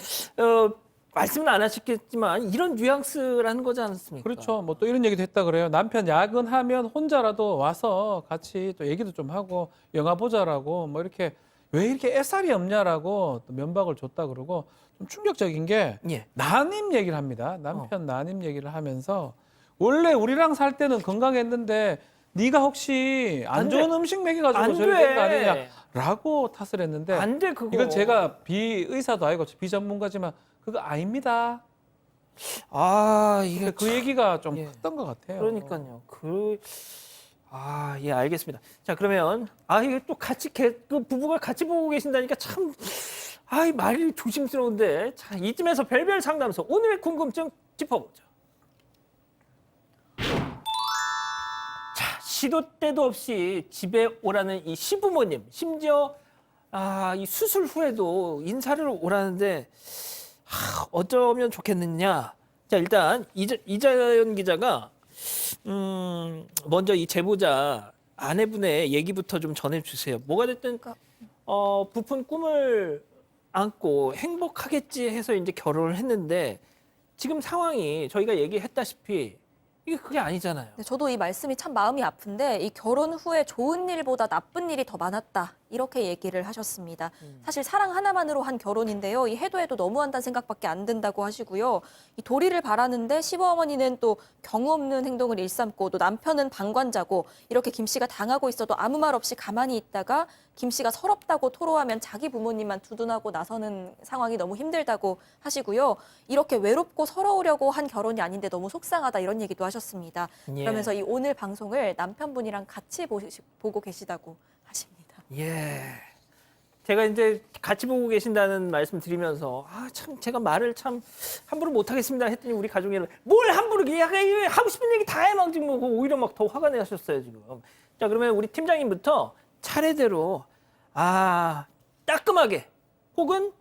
말씀은 안 하셨겠지만 이런 뉘앙스라는 거지 않습니까? 그렇죠. 뭐 또 이런 얘기도 했다 그래요. 남편 야근하면 혼자라도 와서 같이 또 얘기도 좀 하고 영화 보자라고 뭐 이렇게 왜 이렇게 애살이 없냐라고 또 면박을 줬다 그러고 좀 충격적인 게 예. 난임 얘기를 합니다. 남편 난임 얘기를 하면서 원래 우리랑 살 때는 건강했는데 네가 혹시 안 좋은 음식 먹여가지고 저렇게 된 거 아니냐라고 탓을 했는데 안 돼 그거. 이건 제가 비의사도 아니고 비전문가지만 그거 아닙니다. 아 이게 그 얘기가 좀 예. 컸던 것 같아요. 그러니까요. 예, 알겠습니다. 자, 그러면 이게 또 같이 그 부부가 같이 보고 계신다니까 참 이 말이 조심스러운데. 자, 이쯤에서 별별 상담소 오늘의 궁금증 짚어보죠. 자, 시도 때도 없이 집에 오라는 이 시부모님, 심지어 이 수술 후에도 인사를 오라는데 어쩌면 좋겠느냐. 자, 일단 이자연 기자가 먼저 이 제보자 아내분의 얘기부터 좀 전해주세요. 뭐가 됐든 부푼 꿈을 안고 행복하겠지 해서 이제 결혼을 했는데 지금 상황이 저희가 얘기했다시피 이게 그게 아니잖아요. 네, 저도 이 말씀이 참 마음이 아픈데 이 결혼 후에 좋은 일보다 나쁜 일이 더 많았다. 이렇게 얘기를 하셨습니다. 사실 사랑 하나만으로 한 결혼인데요. 이 해도 너무한다는 생각밖에 안 든다고 하시고요. 이 도리를 바라는데 시부어머니는 또 경우 없는 행동을 일삼고 또 남편은 방관자고 이렇게 김 씨가 당하고 있어도 아무 말 없이 가만히 있다가 김 씨가 서럽다고 토로하면 자기 부모님만 두둔하고 나서는 상황이 너무 힘들다고 하시고요. 이렇게 외롭고 서러우려고 한 결혼이 아닌데 너무 속상하다 이런 얘기도 하셨습니다. 예. 그러면서 이 오늘 방송을 남편분이랑 같이 보고 계시다고 하십니다. 예. 제가 이제 같이 보고 계신다는 말씀 드리면서 참 제가 말을 참 함부로 못 하겠습니다 했더니 우리 가족이 뭘 함부로 하고 싶은 얘기 다 해 막 지금 오히려 막 더 화가 나셨어요 지금. 자, 그러면 우리 팀장님부터 차례대로 따끔하게 혹은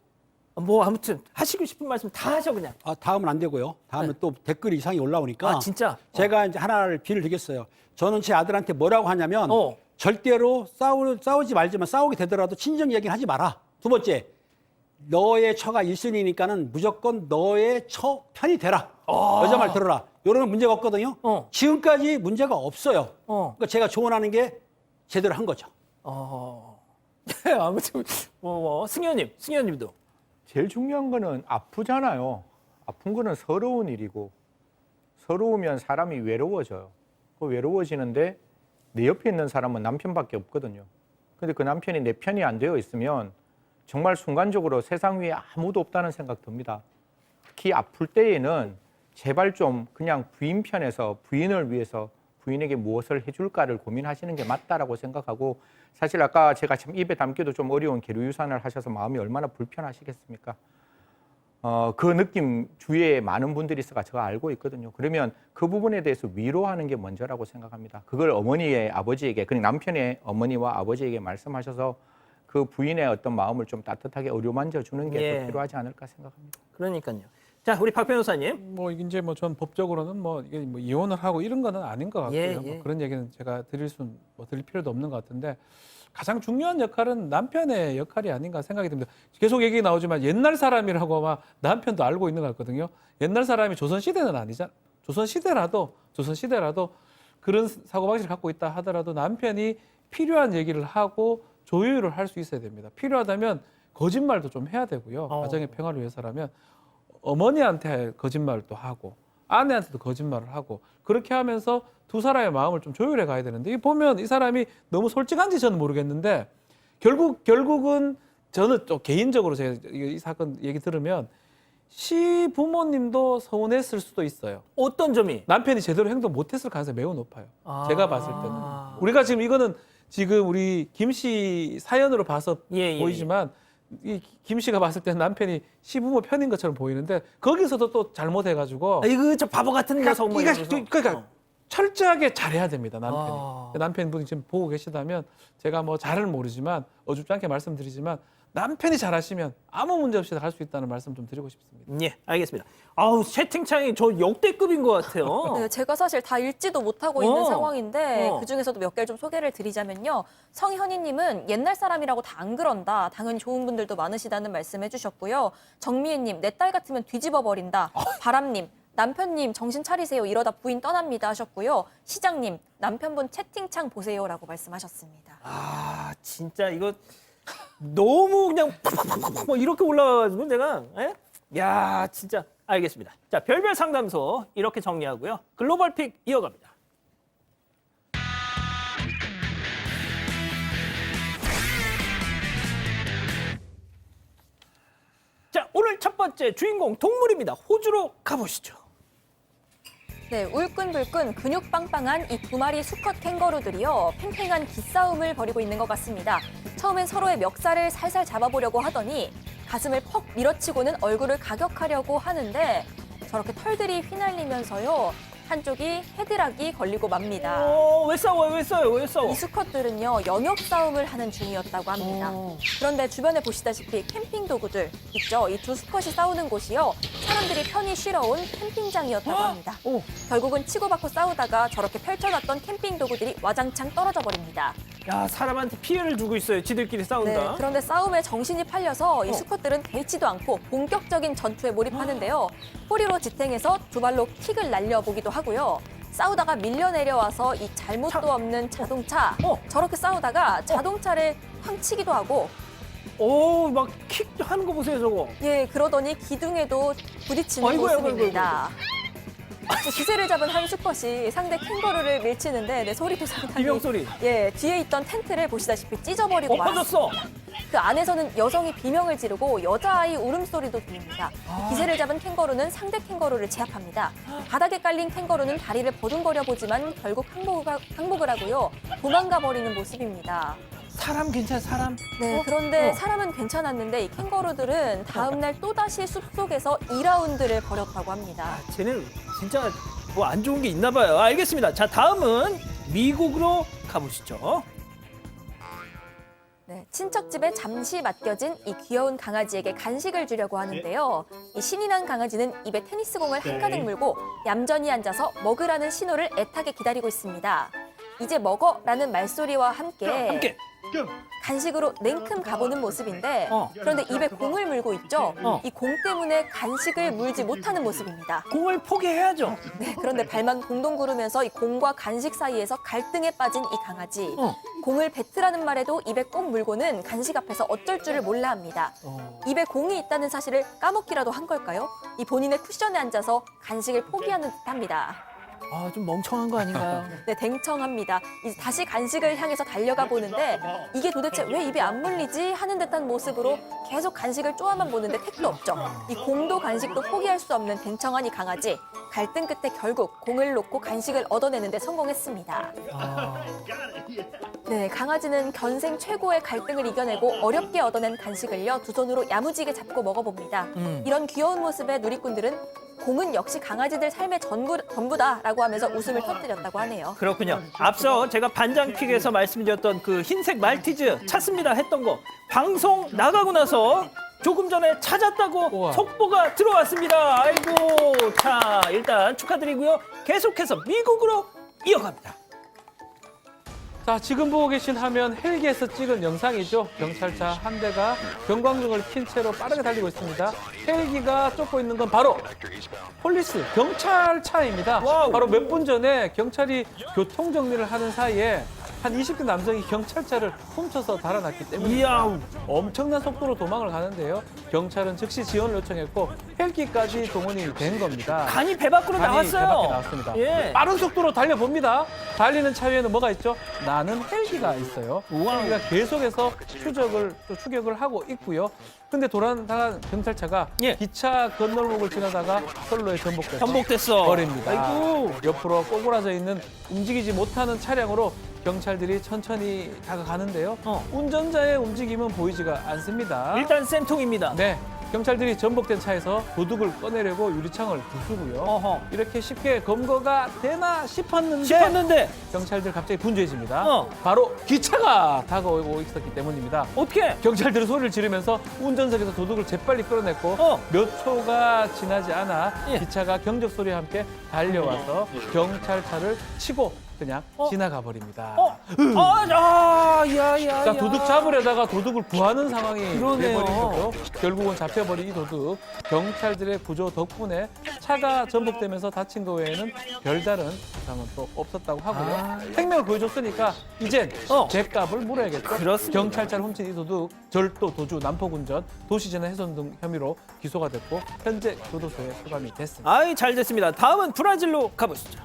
뭐 아무튼 하시고 싶은 말씀 다 하셔 그냥. 다음은 안 되고요. 다음은 또 댓글 이상이 올라오니까 진짜? 제가 이제 하나를 비를 드리겠어요. 저는 제 아들한테 뭐라고 하냐면 절대로 싸우지 말지만 싸우게 되더라도 친정 얘기는 하지 마라. 두 번째, 너의 처가 1순위니까는 무조건 너의 처 편이 되라. 여자 말 들어라. 이러면 문제가 없거든요. 지금까지 문제가 없어요. 그러니까 제가 조언하는 게 제대로 한 거죠. 네, 아무튼 승현님도. 제일 중요한 거는 아프잖아요. 아픈 거는 서러운 일이고 서러우면 사람이 외로워져요. 그 외로워지는데 내 옆에 있는 사람은 남편밖에 없거든요. 근데 그 남편이 내 편이 안 되어 있으면 정말 순간적으로 세상 위에 아무도 없다는 생각 듭니다. 특히 아플 때에는 제발 좀 그냥 부인 편에서 부인을 위해서 부인에게 무엇을 해줄까를 고민하시는 게 맞다라고 생각하고 사실 아까 제가 참 입에 담기도 좀 어려운 계류유산을 하셔서 마음이 얼마나 불편하시겠습니까? 그 느낌 주위에 많은 분들이 있어가 제가 알고 있거든요. 그러면 그 부분에 대해서 위로하는 게 먼저라고 생각합니다. 그걸 어머니의 아버지에게, 그러니까 남편의 어머니와 아버지에게 말씀하셔서 그 부인의 어떤 마음을 좀 따뜻하게 어루만져 주는 게 더 필요하지 않을까 생각합니다. 그러니까요. 자, 우리 박 변호사님. 뭐 이제 뭐 전 법적으로는 이게 이혼을 하고 이런 거는 아닌 것 같고요. 뭐 그런 얘기는 제가 드릴 필요도 없는 것 같은데 가장 중요한 역할은 남편의 역할이 아닌가 생각이 듭니다. 계속 얘기 나오지만 옛날 사람이라고 아마 남편도 알고 있는 것 같거든요. 옛날 사람이 조선시대는 아니잖아. 조선시대라도 그런 사고방식을 갖고 있다 하더라도 남편이 필요한 얘기를 하고 조율을 할 수 있어야 됩니다. 필요하다면 거짓말도 좀 해야 되고요. 가정의 평화를 위해서라면 어머니한테 거짓말도 하고 아내한테도 거짓말을 하고 그렇게 하면서 두 사람의 마음을 좀 조율해 가야 되는데 보면 이 사람이 너무 솔직한지 저는 모르겠는데 결국은 저는 좀 개인적으로 제가 이 사건 얘기 들으면 시부모님도 서운했을 수도 있어요. 어떤 점이? 남편이 제대로 행동 못했을 가능성이 매우 높아요. 제가 봤을 때는. 우리가 지금 이거는 지금 우리 김 씨 사연으로 봐서 보이지만 이 김 씨가 봤을 때는 남편이 시부모 편인 것처럼 보이는데 거기서도 또 잘못해가지고 이거 저 바보 같은 녀석 뭐 그러니까 철저하게 잘해야 됩니다. 남편분이 지금 보고 계시다면 제가 뭐 잘은 모르지만 어줍지 않게 말씀드리지만 남편이 잘하시면 아무 문제 없이 갈 수 있다는 말씀 좀 드리고 싶습니다. 예, 알겠습니다. 아우, 채팅창이 저 역대급인 것 같아요. 네, 제가 사실 다 읽지도 못하고 있는 상황인데 어. 그중에서도 몇 개를 좀 소개를 드리자면요. 성현희님은 옛날 사람이라고 다 안 그런다. 당연히 좋은 분들도 많으시다는 말씀 해주셨고요. 정미애님, 내 딸 같으면 뒤집어 버린다. 바람님, 남편님 정신 차리세요. 이러다 부인 떠납니다 하셨고요. 시장님, 남편분 채팅창 보세요라고 말씀하셨습니다. 아, 진짜 이거 너무 그냥 팍팍팍팍 뭐 이렇게 올라가가지고 내가 야, 진짜 알겠습니다. 자, 별별 상담소 이렇게 정리하고요. 글로벌 픽 이어갑니다. 자, 오늘 첫 번째 주인공 동물입니다. 호주로 가보시죠. 네, 울끈불끈 근육 빵빵한 이 두 마리 수컷 캥거루들이요. 팽팽한 기싸움을 벌이고 있는 것 같습니다. 처음엔 서로의 멱살을 살살 잡아보려고 하더니 가슴을 퍽 밀어치고는 얼굴을 가격하려고 하는데 저렇게 털들이 휘날리면서요. 한쪽이 헤드락이 걸리고 맙니다. 왜 싸워요? 왜 싸워요? 왜 싸워? 이 수컷들은요, 영역 싸움을 하는 중이었다고 합니다. 그런데 주변에 보시다시피 캠핑 도구들 있죠? 이 두 수컷이 싸우는 곳이요. 사람들이 편히 쉬러 온 캠핑장이었다고 합니다. 결국은 치고받고 싸우다가 저렇게 펼쳐놨던 캠핑 도구들이 와장창 떨어져 버립니다. 야, 사람한테 피해를 주고 있어요. 지들끼리 싸운다. 네, 그런데 싸움에 정신이 팔려서 이 수컷들은 개의치도 않고 본격적인 전투에 몰입하는데요. 꼬리로 지탱해서 두 발로 킥을 날려보기도 하고요. 싸우다가 밀려 내려와서 이 잘못도 없는 자동차 저렇게 싸우다가 자동차를 쾅치기도 하고 막 킥 하는 거 보세요, 저거. 예, 그러더니 기둥에도 부딪히는 아이고야, 모습입니다. 기세를 잡은 한 수컷이 상대 캥거루를 밀치는데 네, 소리도 상당히 비명소리. 예, 뒤에 있던 텐트를 보시다시피 찢어버리고 엎어졌어. 그 안에서는 여성이 비명을 지르고 여자아이 울음소리도 들립니다. 기세를 잡은 캥거루는 상대 캥거루를 제압합니다. 바닥에 깔린 캥거루는 다리를 버둥거려 보지만 결국 항복을 하고요. 도망가 버리는 모습입니다. 사람 괜찮아, 사람? 네, 그런데 사람은 괜찮았는데 이 캥거루들은 다음 날 또다시 숲속에서 2라운드를 벌였다고 합니다. 쟤는 진짜 뭐 안 좋은 게 있나 봐요. 알겠습니다. 자, 다음은 미국으로 가보시죠. 네, 친척집에 잠시 맡겨진 이 귀여운 강아지에게 간식을 주려고 하는데요. 이 신이 난 강아지는 입에 테니스공을 한가득 물고 얌전히 앉아서 먹으라는 신호를 애타게 기다리고 있습니다. 이제 먹어라는 말소리와 함께 간식으로 냉큼 가보는 모습인데 그런데 입에 공을 물고 있죠. 이 공 때문에 간식을 물지 못하는 모습입니다. 공을 포기해야죠. 네, 그런데 발만 동동 구르면서 이 공과 간식 사이에서 갈등에 빠진 이 강아지. 공을 뱉으라는 말에도 입에 꼭 물고는 간식 앞에서 어쩔 줄을 몰라 합니다. 입에 공이 있다는 사실을 까먹기라도 한 걸까요? 이 본인의 쿠션에 앉아서 간식을 포기하는 듯합니다. 아, 좀 멍청한 거 아닌가요? 네, 댕청합니다. 이제 다시 간식을 향해서 달려가 보는데 이게 도대체 왜 입에 안 물리지 하는 듯한 모습으로 계속 간식을 쪼아만 보는데 택도 없죠. 이 공도 간식도 포기할 수 없는 댕청한 이 강아지. 갈등 끝에 결국 공을 놓고 간식을 얻어내는 데 성공했습니다. 네, 강아지는 견생 최고의 갈등을 이겨내고 어렵게 얻어낸 간식을요, 두 손으로 야무지게 잡고 먹어봅니다. 이런 귀여운 모습에 누리꾼들은 공은 역시 강아지들 삶의 전부다라고 하면서 웃음을 터뜨렸다고 하네요. 그렇군요. 앞서 제가 반장픽에서 말씀드렸던 그 흰색 말티즈 찾습니다 했던 거 방송 나가고 나서 조금 전에 찾았다고 우와. 속보가 들어왔습니다. 아이고, 자, 일단 축하드리고요. 계속해서 미국으로 이어갑니다. 자, 지금 보고 계신 화면 헬기에서 찍은 영상이죠. 경찰차 한 대가 경광등을 킨 채로 빠르게 달리고 있습니다. 헬기가 쫓고 있는 건 바로 폴리스, 경찰차입니다. 와우. 바로 몇 분 전에 경찰이 교통 정리를 하는 사이에 한 20대 남성이 경찰차를 훔쳐서 달아났기 때문에 이야. 엄청난 속도로 도망을 가는데요. 경찰은 즉시 지원을 요청했고 헬기까지 동원이 된 겁니다. 간이 배 밖으로 간이 나왔어요. 배 밖에 나왔습니다. 예. 빠른 속도로 달려봅니다. 달리는 차 위에는 뭐가 있죠? 나는 헬기가 있어요. 우와. 헬기가 계속해서 추격을 하고 있고요. 근데 도난당한 경찰차가 예. 기차 건널목을 지나다가 선로에 전복됐어. 버립니다. 아이고. 옆으로 꼬꾸라져 있는 움직이지 못하는 차량으로 경찰들이 천천히 다가가는데요. 운전자의 움직임은 보이지가 않습니다. 일단 쌤통입니다. 네. 경찰들이 전복된 차에서 도둑을 꺼내려고 유리창을 부수고요. 어허. 이렇게 쉽게 검거가 되나 싶었는데 경찰들 갑자기 분주해집니다. 바로 기차가 다가오고 있었기 때문입니다. 어떻게? 경찰들은 소리를 지르면서 운전석에서 도둑을 재빨리 끌어냈고 몇 초가 지나지 않아 기차가 경적 소리와 함께 달려와서 경찰차를 치고 그냥 지나가 버립니다. 자, 도둑 잡으려다가 도둑을 구하는 상황이 돼버린 거죠. 결국은 잡혀버린 이 도둑. 경찰들의 구조 덕분에 차가 전복되면서 다친 것 외에는 별다른 부상은 또 없었다고 하고요. 생명을 구해줬으니까 이젠 죗값을 물어야겠죠. 그렇습니다. 경찰차를 훔친 이 도둑 절도, 도주, 난폭운전, 도시재난 훼손 등 혐의로 기소가 됐고 현재 교도소에 수감이 됐습니다. 아이, 잘 됐습니다. 다음은 브라질로 가보시죠.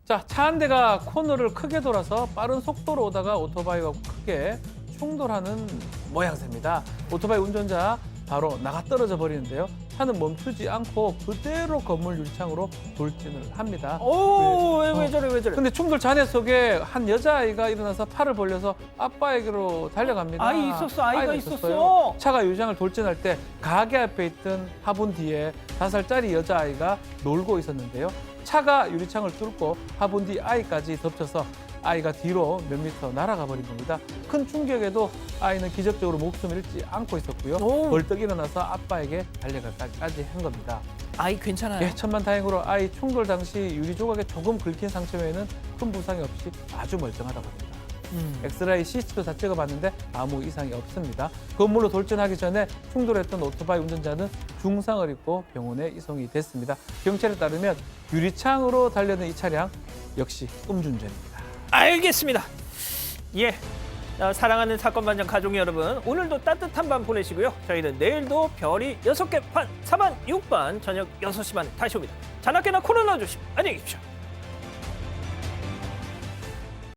자, 차 한 대가 코너를 크게 돌아서 빠른 속도로 오다가 오토바이와 크게 충돌하는 모양새입니다. 오토바이 운전자 바로 나가 떨어져 버리는데요. 차는 멈추지 않고 그대로 건물 유리창으로 돌진을 합니다. 왜 저래? 근데 충돌 잔해 속에 한 여자아이가 일어나서 팔을 벌려서 아빠에게로 달려갑니다. 아이가 있었어. 차가 유리창을 돌진할 때 가게 앞에 있던 화분 뒤에 5살짜리 여자아이가 놀고 있었는데요. 차가 유리창을 뚫고 화분 뒤 아이까지 덮쳐서 아이가 뒤로 몇 미터 날아가 버린 겁니다. 큰 충격에도 아이는 기적적으로 목숨을 잃지 않고 있었고요. 벌떡 일어나서 아빠에게 달려가까지 한 겁니다. 아이 괜찮아요? 예, 천만다행으로 아이 충돌 당시 유리 조각에 조금 긁힌 상처 외에는 큰 부상이 없이 아주 멀쩡하다고 합니다. 엑스라이 CT도 다 찍어봤는데 아무 이상이 없습니다. 건물로 돌진하기 전에 충돌했던 오토바이 운전자는 중상을 입고 병원에 이송이 됐습니다. 경찰에 따르면 유리창으로 달려든 이 차량 역시 음주운전입니다. 알겠습니다. 예. 사랑하는 사건 반장 가족 여러분, 오늘도 따뜻한 밤 보내시고요. 저희는 내일도 별이 6개 반, 4반, 6반 저녁 6시 반에 다시 옵니다. 자나깨나 코로나 조심. 안녕히 계십시오.